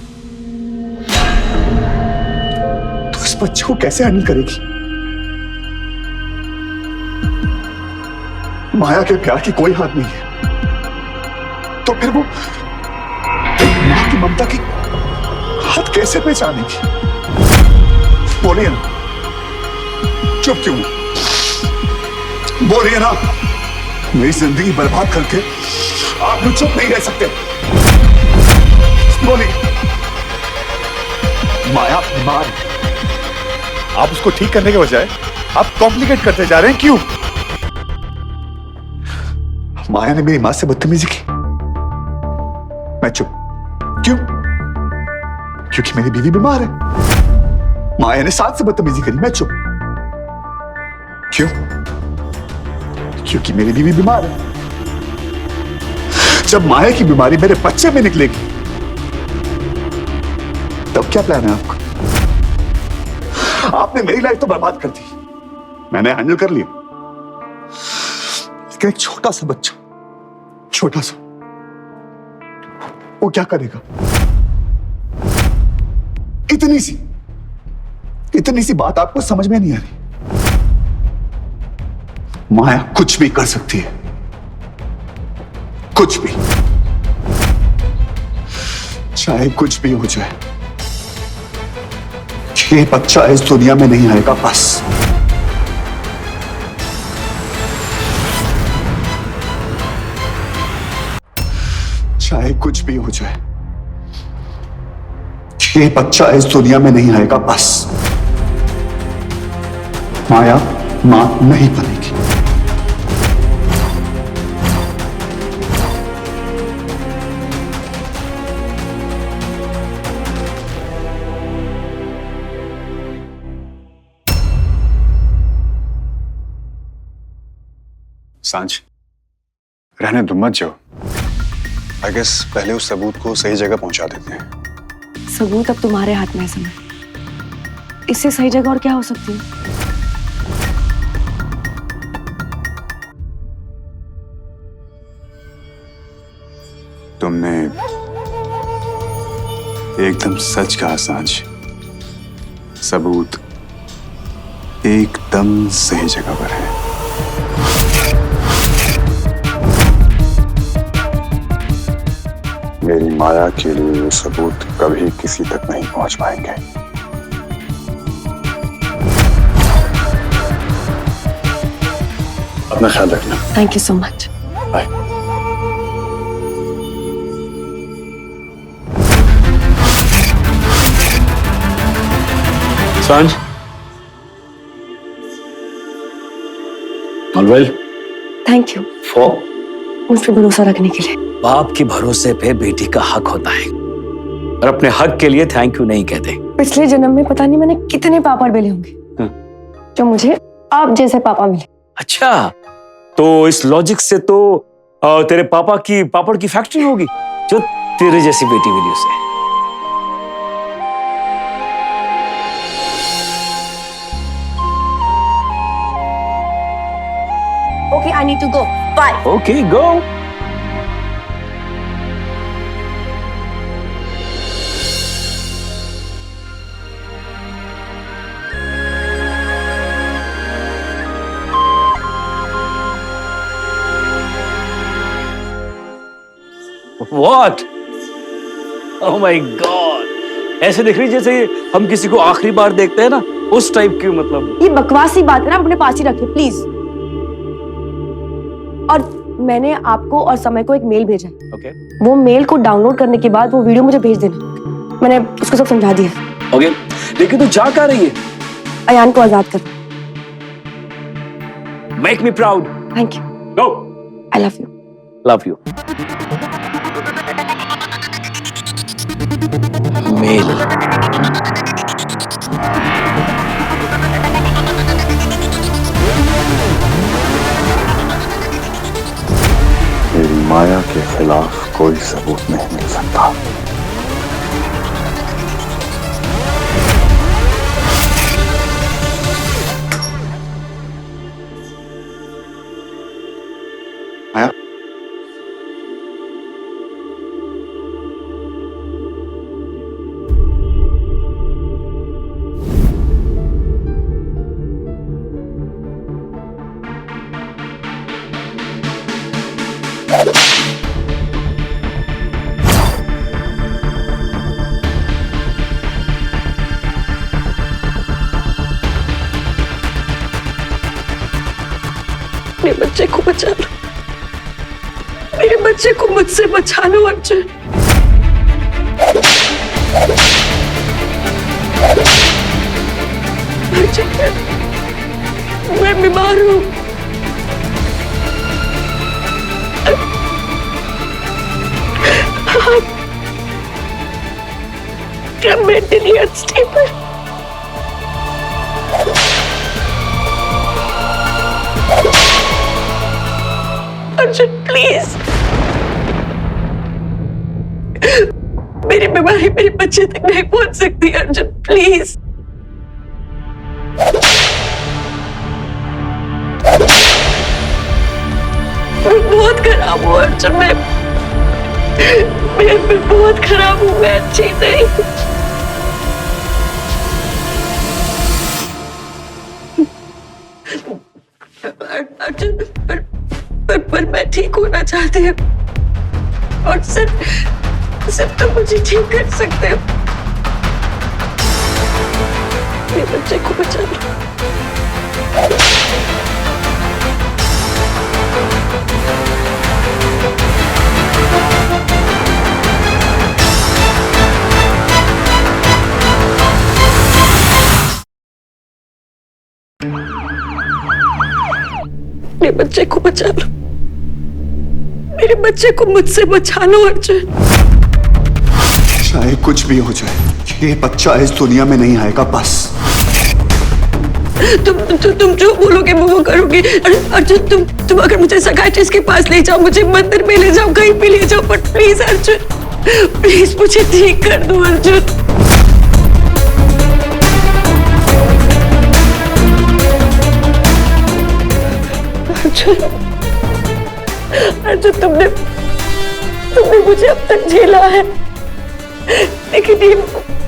तो इस बच्चे को कैसे हैंडल करेगी? माया के प्यार की कोई हाथ नहीं है तो फिर वो मां की ममता की हाथ कैसे पहचानेगी? बोलिए ना, चुप क्यों? बोलिए ना, मेरी जिंदगी बर्बाद करके आप लोग चुप नहीं रह सकते। बोलिए। माया बीमार है, आप उसको ठीक करने के बजाय आप कॉम्प्लिकेट करते जा रहे हैं, क्यों? माया ने मेरी मां से बदतमीजी की, मैं चुप। क्यों? क्योंकि मेरी बीवी बीमार है। माया ने साथ से बदतमीजी करी, मैं चुप। क्यों? क्योंकि मेरी बीवी बीमार है। जब माया की बीमारी मेरे बच्चे में निकलेगी तब क्या प्लान है आपका? आपने मेरी लाइफ तो बर्बाद कर दी, मैंने हैंडल कर लिया, लेकिन एक छोटा सा बच्चा, छोटा सा, वो क्या करेगा? इतनी सी बात आपको समझ में नहीं आ रही? माया कुछ भी कर सकती है, कुछ भी, चाहे कुछ भी हो जाए। ये बच्चा इस दुनिया में नहीं आएगा, बस। चाहे कुछ भी हो जाए, ये बच्चा इस दुनिया में नहीं आएगा, बस। माया मां नहीं बनेगी।
सांझ, रहने दो, मत जाओ। आई गेस पहले उस सबूत को सही जगह पहुंचा देते हैं।
सबूत अब तुम्हारे हाथ में है समय, इससे सही जगह और क्या हो सकती है?
तुमने एकदम सच कहा सांझ, सबूत एकदम सही जगह पर है। मेरी माया के लिए ये सबूत कभी किसी तक नहीं पहुंच पाएंगे। अपना ख्याल रखना।
Thank you so much.
Bye.
Saanjh, all well?
Thank you
for?
मुझ पे भरोसा रखने के लिए।
बाप के भरोसे पे बेटी का हक होता है, और अपने हक के लिए थैंक यू नहीं कहते।
पिछले जन्म में पता नहीं मैंने कितने पापड़ बेले होंगे जो मुझे आप जैसे पापा मिले।
अच्छा, तो इस लॉजिक से तो तेरे पापा की पापड़ की फैक्ट्री होगी जो तेरे जैसी बेटी मिली उसे।
Okay, I need to go, bye.
Okay, go. What? Oh my God! ऐसे दिख रही जैसे हम किसी को आखिरी बार देखते हैं ना, उस टाइप की। मतलब
ये बकवासी बात है ना, अपने पास ही रखिए प्लीज। और मैंने आपको और समय को एक मेल भेजा है।
Okay.
वो मेल को डाउनलोड करने के बाद वो वीडियो मुझे भेज देना। मैंने उसको सब समझा दिया।
Okay. लेकिन तू जा कहाँ रही है?
अयान को आजाद कर।
Make me proud.
Thank you.
Go.
I love you.
Love you. मेल।
मेरी माया के खिलाफ कोई सबूत नहीं मिल सकता।
बच्चे को बचा लो, मेरे बच्चे को मुझसे बचा लो अर्जुन। अर्जुन, मैं बीमार हूँ। I'm mentally unstable. Arjun please, मेरी बीमारी मेरे बच्चे तक नहीं पहुंच सकती अर्जुन, प्लीज। मैं बहुत खराब हूँ अर्जुन, मैं बहुत खराब हूँ, मैं अच्छी नहीं। अर्जुन पर मैं ठीक होना चाहती हूँ और सिर्फ तुम मुझे ठीक कर सकते हो। मेरे बच्चे को बचा लो। मेरे बच्चे को बचा लो, मेरे बच्चे को मुझसे बचा लो अर्जुन।
चाहे कुछ भी हो जाए, ये बच्चा इस दुनिया में नहीं आएगा, बस।
तुम जो बोलोगे मैं वो करूंगी अर्जुन। तुम अगर मुझे साइकियाट्रिस्ट के पास ले जाओ, मुझे मंदिर में ले जाओ, कहीं भी ले जाओ, बट प्लीज अर्जुन, प्लीज मुझे ठीक कर दो अर्जुन। अर्जुन तुमने मुझे अब तक झेला है, लेकिन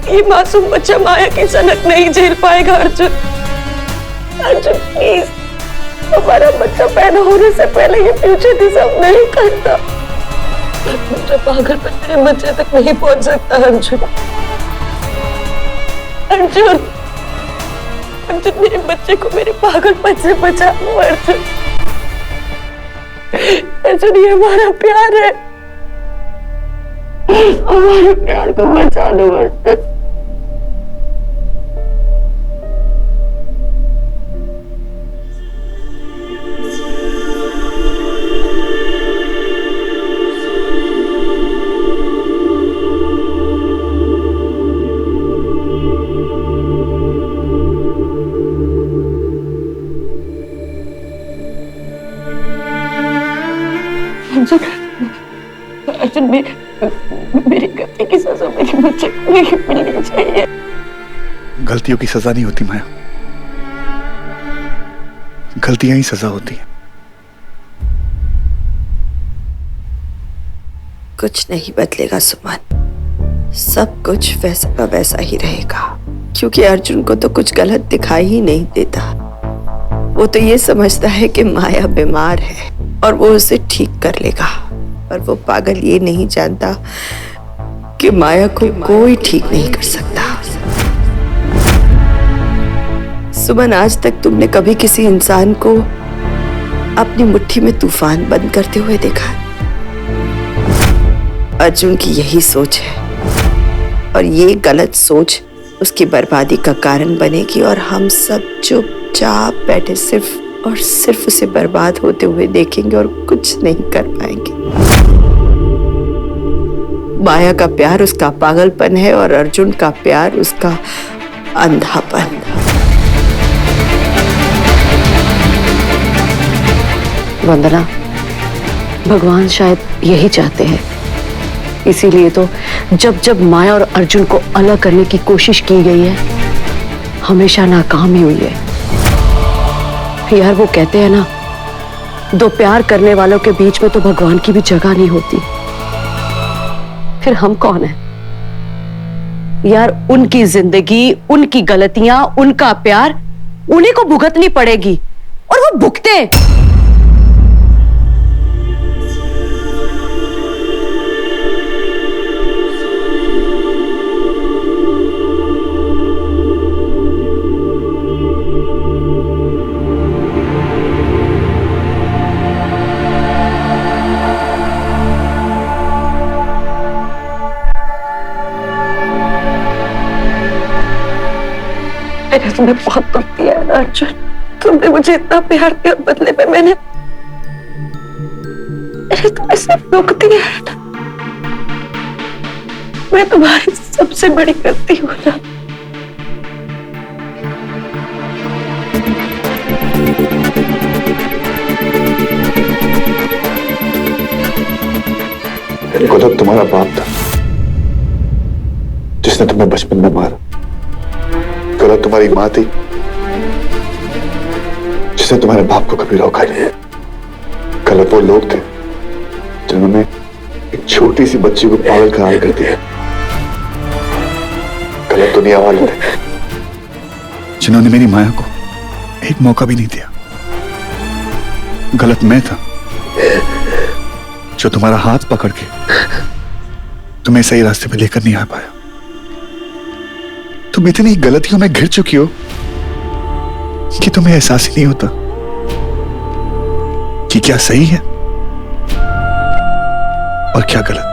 ये मासूम बच्चा माया की सनक नहीं झेल पाएगा अर्जुन। अर्जुन प्लीज, हमारा बच्चा पैदा होने से पहले ये फ्यूचर डिजर्व नहीं करता। मुझे पागलपन मेरे बच्चे तक नहीं पहुंच सकता अर्जुन। अर्जुन अर्जुन, मेरे बच्चे को मेरे पागलपन से बचा लो अर्जुन। अर्जुन, ये हमारा प्यार है, हमारे प्यार को बचा लो अर्जुन। अर्जुन, मेरी गलती की सजा मेरे बच्चे को नहीं मिलनी चाहिए।
गलतियों की सजा नहीं होती माया, गलतियां ही सजा होती हैं।
कुछ नहीं बदलेगा सुमन, सब कुछ वैसा का वैसा ही रहेगा, क्योंकि अर्जुन को तो कुछ गलत दिखाई ही नहीं देता। वो तो ये समझता है कि माया बीमार है और वो उसे ठीक कर लेगा, पर वो पागल ये नहीं जानता कि माया को कोई ठीक नहीं कर सकता। सुमन, आज तक तुमने कभी किसी इंसान को अपनी मुट्ठी में तूफान बंद करते हुए देखा? अर्जुन की यही सोच है और ये गलत सोच उसकी बर्बादी का कारण बनेगी और हम सब चुपचाप बैठे सिर्फ और सिर्फ उसे बर्बाद होते हुए देखेंगे और कुछ नहीं कर पाएंगे। माया का प्यार उसका पागलपन है और अर्जुन का प्यार उसका अंधापन।
वंदना, भगवान शायद यही चाहते हैं, इसीलिए तो जब जब माया और अर्जुन को अलग करने की कोशिश की गई है, हमेशा नाकाम ही हुई है। यार, वो कहते हैं ना, दो प्यार करने वालों के बीच में तो भगवान की भी जगह नहीं होती। फिर हम कौन हैं? यार, उनकी जिंदगी, उनकी गलतियां, उनका प्यार उन्हीं को भुगतनी पड़ेगी और वो भुगते हैं।
मैंने तुम्हें बहुत दुख दिया है ना अर्जुन। तुमने मुझे इतना प्यार दिया, बदले में मैंने तुम्हें सिर्फ दुख दिया है ना। मैं तुम्हारी सबसे बड़ी गलती हूँ ना।
गलत तुम्हारा बाप था जिसने तुम्हें बचपन में मारा। गलत तुम्हारी माँ थी जिसने तुम्हारे बाप को कभी रोका नहीं। गलत वो लोग थे जिन्होंने एक छोटी सी बच्ची को पागल करार कर दिया। गलत दुनिया वाले थे जिन्होंने मेरी माया को एक मौका भी नहीं दिया। गलत मैं था जो तुम्हारा हाथ पकड़ के तुम्हें सही रास्ते पे लेकर नहीं आ पाया। तुम इतनी गलतियों में घिर चुकी हो कि तुम्हें एहसास ही नहीं होता कि क्या सही है और क्या गलत।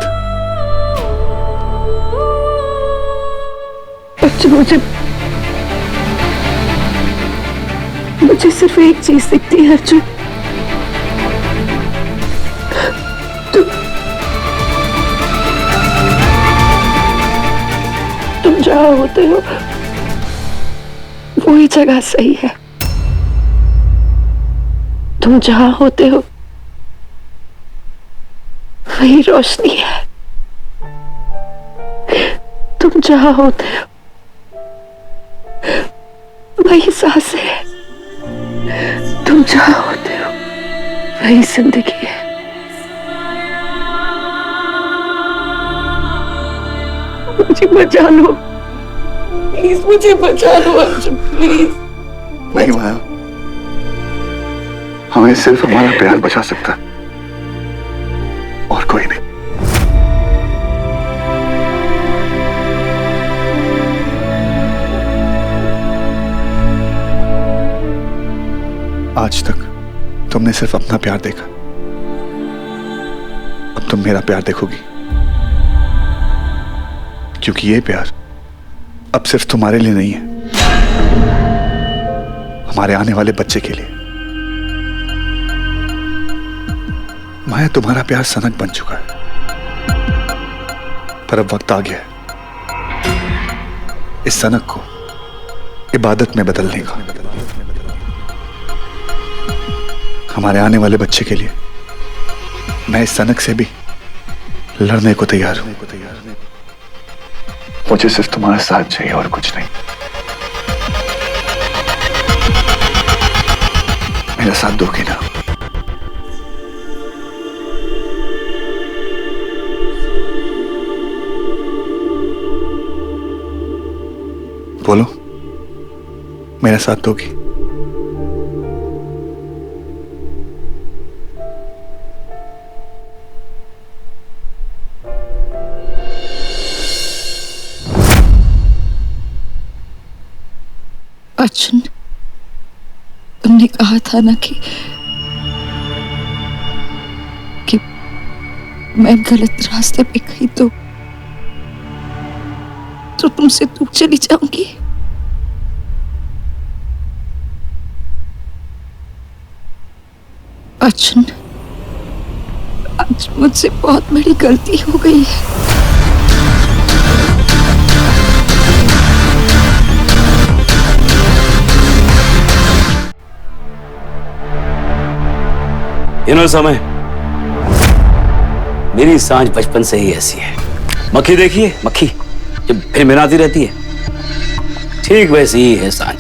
मुझे सिर्फ एक चीज दिखती है अर्जुन। तुम जहां होते हो वही जगह सही है। तुम जहां होते हो वही रोशनी है। तुम जहां होते हो वही सांसें है। तुम जहां होते हो वही जिंदगी है। मुझे बचा लो प्लीज, मुझे बचा लो अर्जुन प्लीज।
नहीं माया, हमें सिर्फ हमारा प्यार बचा सकता है और कोई नहीं। आज तक तुमने सिर्फ अपना प्यार देखा, अब तुम मेरा प्यार देखोगी, क्योंकि ये प्यार अब सिर्फ तुम्हारे लिए नहीं है, हमारे आने वाले बच्चे के लिए। माया, तुम्हारा प्यार सनक बन चुका है, पर अब वक्त आ गया है इस सनक को इबादत में बदलने का। हमारे आने वाले बच्चे के लिए मैं इस सनक से भी लड़ने को तैयार हूं। मुझे सिर्फ तुम्हारा साथ चाहिए और कुछ नहीं। मेरा साथ दोगे ना? बोलो, मेरा साथ दोगी?
अर्जुन, तुमने कहा था ना कि मैं गलत रास्ते पे गई तो तुमसे दूर चली जाऊंगी। अर्जुन, आज मुझसे बहुत बड़ी गलती हो गई है।
समय मेरी सांझ बचपन से ही ऐसी है। मक्खी देखिए, मक्खी जब भिनभिनाती रहती है, ठीक वैसी ही है सांझ।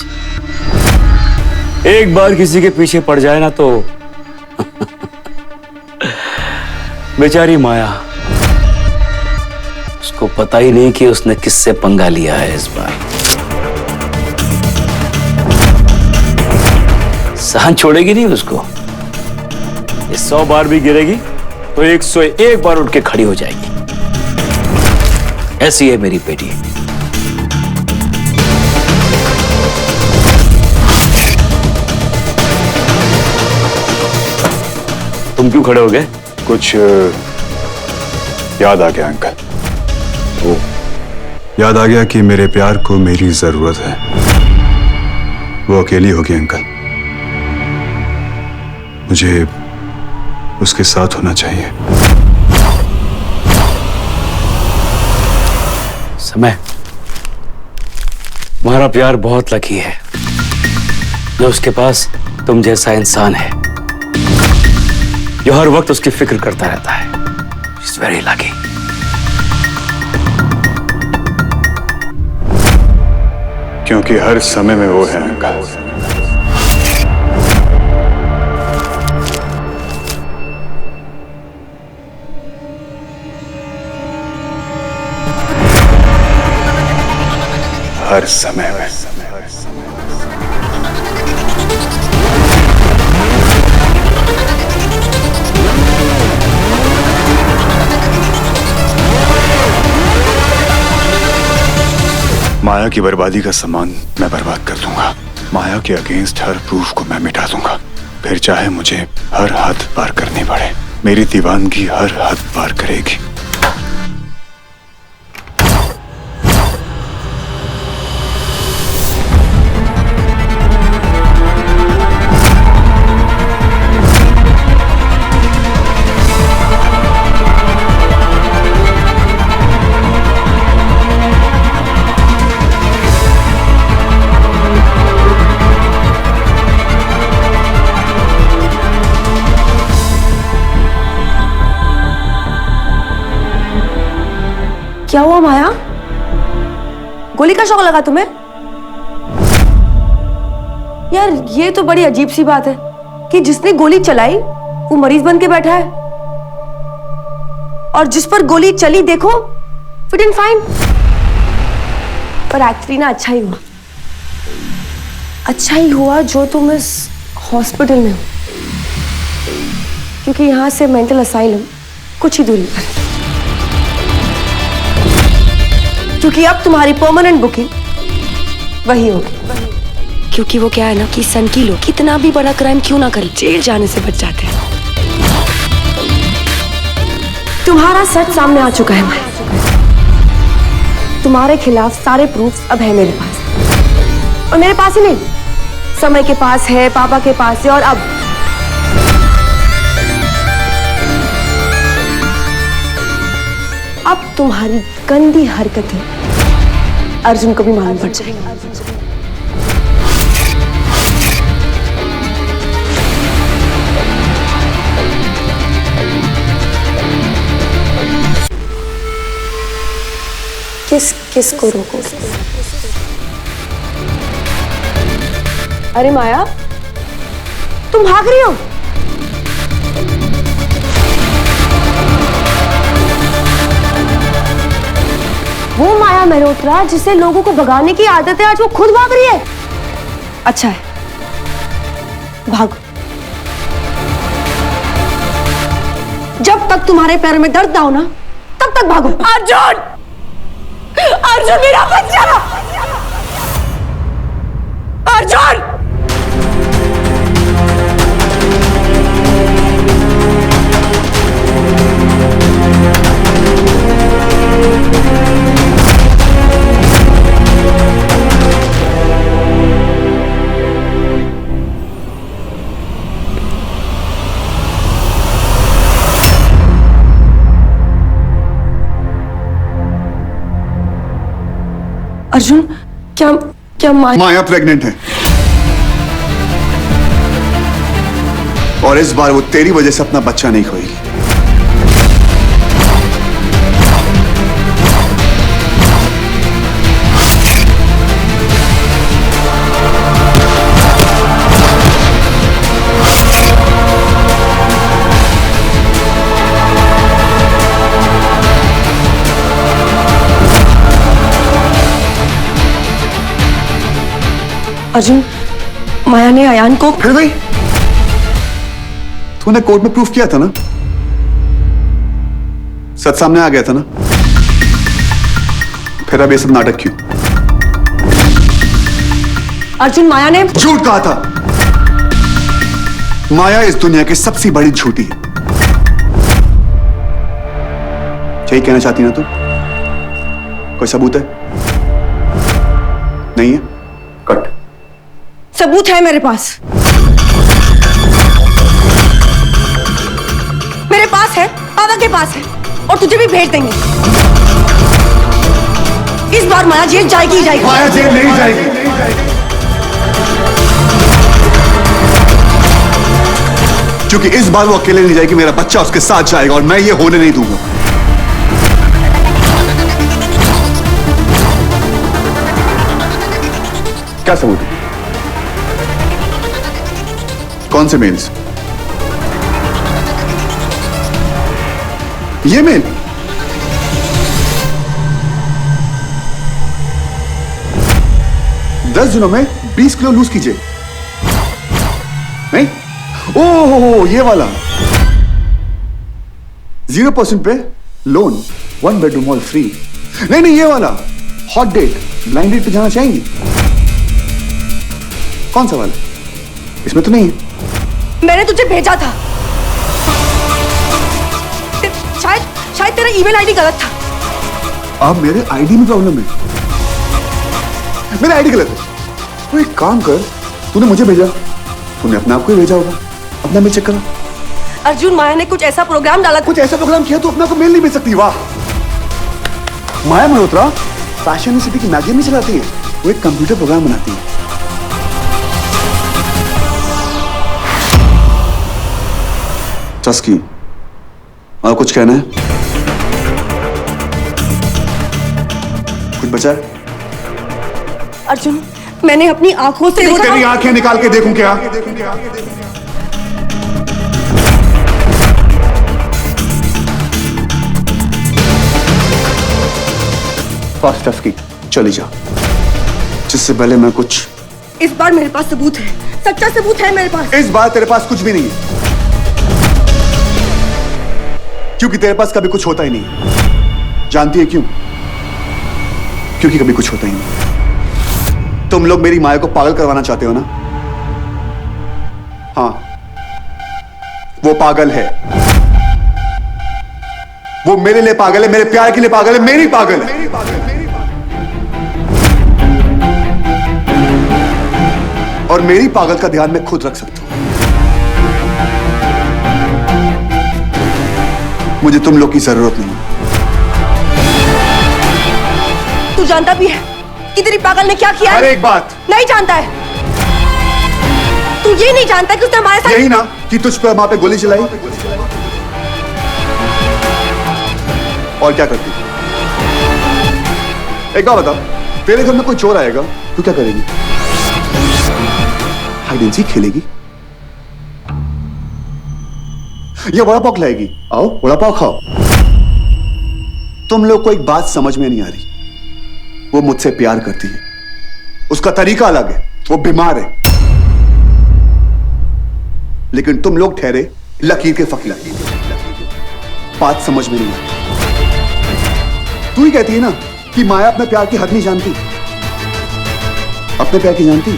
एक बार किसी के पीछे पड़ जाए ना तो बेचारी माया, उसको पता ही नहीं कि उसने किससे पंगा लिया है इस बार। सांझ छोड़ेगी नहीं उसको। 100 बार भी गिरेगी तो 101 बार उठ के खड़ी हो जाएगी। ऐसी है मेरी बेटी। तुम क्यों खड़े हो गए?
कुछ याद आ गया अंकल। याद आ गया कि मेरे प्यार को मेरी जरूरत है। वो अकेली होगी अंकल। मुझे उसके साथ होना चाहिए।
समय, तुम्हारा प्यार बहुत लकी है जो उसके पास तुम जैसा इंसान है जो हर वक्त उसकी फिक्र करता रहता है। It's very lucky.
क्योंकि हर समय में वो है अंकल। हर समय में। माया की बर्बादी का सामान मैं बर्बाद कर दूंगा। माया के अगेंस्ट हर प्रूफ को मैं मिटा दूंगा। फिर चाहे मुझे हर हद पार करनी पड़े, मेरी दीवानगी हर हद पार करेगी।
क्या हुआ माया? गोली का शौक लगा तुम्हें? यार ये तो बड़ी अजीब सी बात है कि जिसने गोली चलाई वो मरीज बन के बैठा है और जिस पर गोली चली देखो फिट एंड फाइन। पर एक्चुअली ना अच्छा ही हुआ जो तुम इस हॉस्पिटल में हो, क्योंकि यहां से मेंटल असाइलम कुछ ही दूरी पर, क्योंकि अब तुम्हारी परमानेंट बुकिंग वही होगी। क्योंकि वो क्या है ना कि सनकी लोग कितना भी बड़ा क्राइम क्यों ना कर जेल जाने से बच जाते हैं। तुम्हारा सच सामने आ चुका है माया। तुम्हारे खिलाफ सारे प्रूफ्स अब है मेरे पास, और मेरे पास ही नहीं, समय के पास है, पापा के पास है, और अब तुम्हारी गंदी हरकतें अर्जुन को भी मालूम पड़ जाएंगी। किस को रोको? अरे माया, तुम भाग रही हो? वो माया मल्होत्रा जिसे लोगों को भगाने की आदत है, आज वो खुद भाग रही है। अच्छा है, भागो। जब तक तुम्हारे पैर में दर्द ना हो ना, तब तक भागो। अर्जुन! अर्जुन मेरा बच्चा! अर्जुन! अर्जुन, क्या
माया प्रेग्नेंट है, और इस बार वो तेरी वजह से अपना बच्चा नहीं खोएगी।
अर्जुन, माया ने अयान को
फिर भाई तूने कोर्ट में प्रूफ किया था ना, सच सामने आ गया था ना, फिर अब ये सब नाटक क्यों?
अर्जुन, माया ने
झूठ कहा था। माया इस दुनिया की सबसे बड़ी झूठी है। यही कहना चाहती ना तुम? कोई सबूत है? नहीं है? कट।
सबूत है मेरे पास। मेरे पास है, पापा के पास है, और तुझे भी भेज देंगे। इस बार माया जेल जाएगी ही जाएगी।
माया जेल नहीं जाएगी। क्योंकि इस बार वो अकेले नहीं जाएगी, मेरा बच्चा उसके साथ जाएगा और मैं ये होने नहीं दूंगा। क्या सबूत है? कौन से मेल्स? ये मेल? दस दिनों में 20 किलो लूज कीजिए। नहीं? ओह, ये वाला 0% पे लोन, 1 बेडरूम ऑल फ्री। नहीं नहीं, ये वाला हॉट डेट, ब्लाइंड डेट पे जाना चाहेंगे? कौन सा वाला? इसमें तो नहीं है।
मैंने तुझे भेजा था। शायद तेरा ईमेल आईडी गलत था।
अब मेरे आईडी में प्रॉब्लम है। मेरा आईडी गलत है। तो एक काम कर, तूने मुझे भेजा, तूने अपने आप को ही भेजा होगा। अपना मेल चेक करो।
अर्जुन, माया ने कुछ ऐसा प्रोग्राम डाला।
कुछ ऐसा प्रोग्राम किया तो अपना को मेल नहीं भेज सकती। वाह, माया मल्होत्रा फैशन सिटी की मैगजीन नहीं चलाती है, वो एक कंप्यूटर प्रोग्राम बनाती है। चस्की, और कुछ कहना है? कुछ बचा है?
अर्जुन, मैंने अपनी आंखों से देखा।
तेरी आंखें निकाल के देखूं क्या? फास्ट चस्की, चली जा, जिससे पहले मैं कुछ।
इस बार मेरे पास सबूत है, सच्चा सबूत है मेरे पास।
इस बार तेरे पास कुछ भी नहीं है, क्योंकि तेरे पास कभी कुछ होता ही नहीं। जानती है क्यों? क्योंकि कभी कुछ होता ही नहीं। तुम लोग मेरी माया को पागल करवाना चाहते हो ना? हाँ, वो पागल है। वो मेरे लिए पागल है, मेरे प्यार के लिए पागल है, मेरी पागल है। और मेरी पागल का ध्यान मैं खुद रख सकता हूं। मुझे तुम लोग की जरूरत नहीं।
तू जानता भी है कि तेरी पागल ने क्या किया है?
हर एक बात।
नहीं जानता है। तू ये नहीं जानता कि उसने हमारे साथ।
यही ना कि तुझ पे मां पे गोली चलाई। और क्या करती? एक बात बता, तेरे घर में कोई चोर आएगा तू क्या करेगी? हाइड एंड सीक खेलेगी या वड़ा पाव खिलाएगी? आओ वड़ा पाव खाओ। तुम लोग को एक बात समझ में नहीं आ रही, वो मुझसे प्यार करती है, उसका तरीका अलग है, वो बीमार है, लेकिन तुम लोग ठहरे लकीर के फकीर। बात समझ में नहीं आती। तू ही कहती है ना कि माया अपने प्यार की हद नहीं जानती। अपने प्यार की जानती?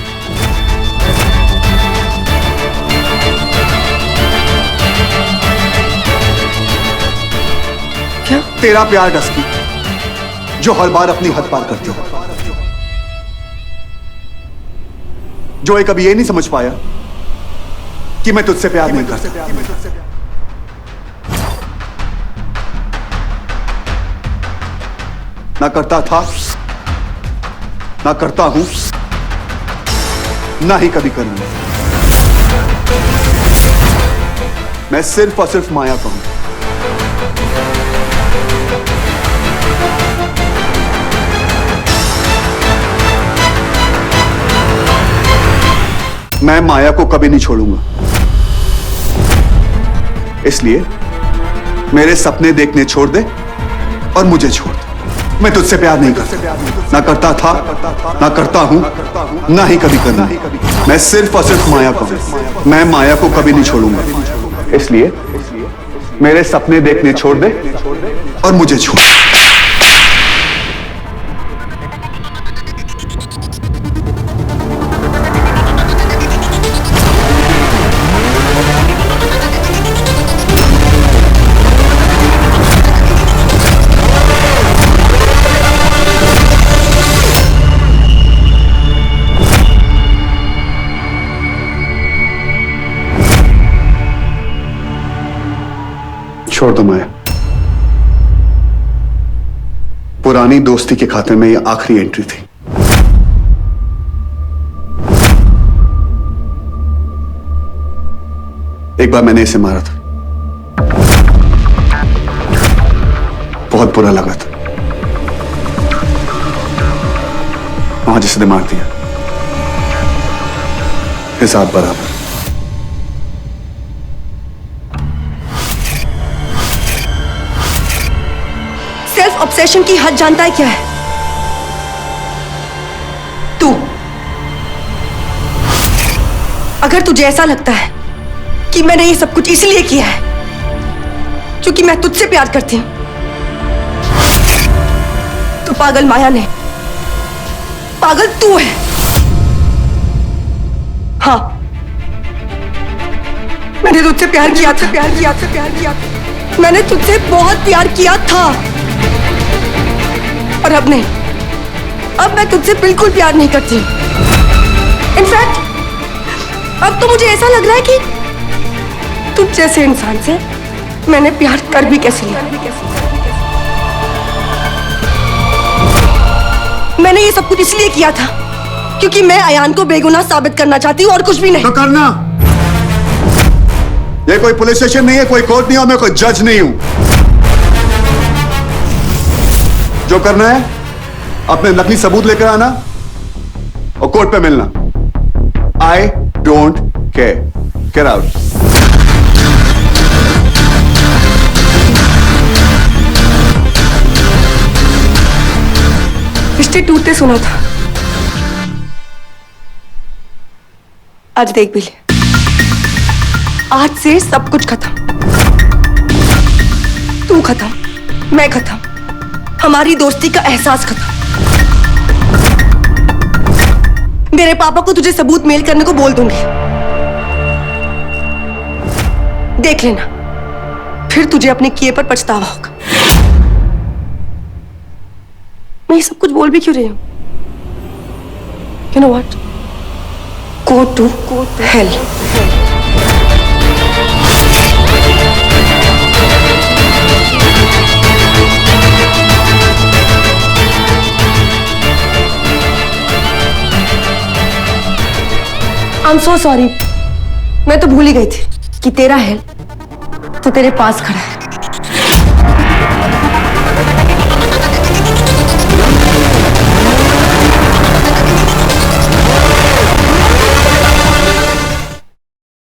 क्या?
तेरा प्यार डस्की, जो हर बार अपनी हद पार करती है, जो ये कभी ये नहीं समझ पाया कि मैं तुझसे प्यार नहीं करता। ना करता था, ना करता हूं, ना ही कभी करूंगा। मैं सिर्फ और सिर्फ माया का हूं। मैं माया को कभी नहीं छोड़ूंगा। इसलिए मेरे सपने देखने छोड़ दे और मुझे छोड़ दे। मैं तुझसे प्यार नहीं करता, ना करता था, ना करता हूं, ना ही कभी करूंगा। मैं सिर्फ और सिर्फ माया का हूं। मैं माया को कभी नहीं छोड़ूंगा। इसलिए मेरे सपने देखने छोड़ दे और मुझे छोड़।
छोड़ दो माया। पुरानी दोस्ती के खाते में यह आखिरी एंट्री थी। एक बार मैंने इसे मारा था, बहुत बुरा लगा था। वहां जिसने मार दिया, हिसाब बराबर।
सेल्फ ऑब्सेशन की हद जानता है क्या है तू? अगर तुझे ऐसा लगता है कि मैंने ये सब कुछ इसलिए किया है क्योंकि मैं तुझसे प्यार करती हूं, तो पागल माया नहीं, पागल तू है। हाँ, मैंने तुझसे प्यार किया था, प्यार किया था, प्यार किया था। मैंने तुझसे बहुत प्यार किया था, और अब नहीं, अब मैं तुझसे बिल्कुल प्यार नहीं करती। इनफैक्ट अब तो मुझे ऐसा लग रहा है कि तुझ जैसे इंसान से मैंने प्यार कर भी कैसे लिया। मैंने ये सब कुछ इसलिए किया था क्योंकि मैं अयान को बेगुनाह साबित करना चाहती हूँ, और कुछ भी नहीं।
तो करना। ये कोई पुलिस स्टेशन नहीं है, कोई कोर्ट नहीं है, और मैं कोई जज नहीं हूं। जो करना है अपने नकली सबूत लेकर आना और कोर्ट पे मिलना। I don't care. Get out.
रिश्ते टूटते सुना था, आज देख भी ले, आज से सब कुछ खत्म। तू खत्म, मैं खत्म, हमारी दोस्ती का एहसास खत्म। मेरे पापा को तुझे सबूत मेल करने को बोल दूंगी, देख लेना, फिर तुझे अपने किए पर पछतावा होगा। मैं ये सब कुछ बोल भी क्यों रही हूं? You know what? Go to hell. I'm so sorry. मैं तो भूल ही गई थी कि तेरा हेल तो तेरे पास खड़ा है।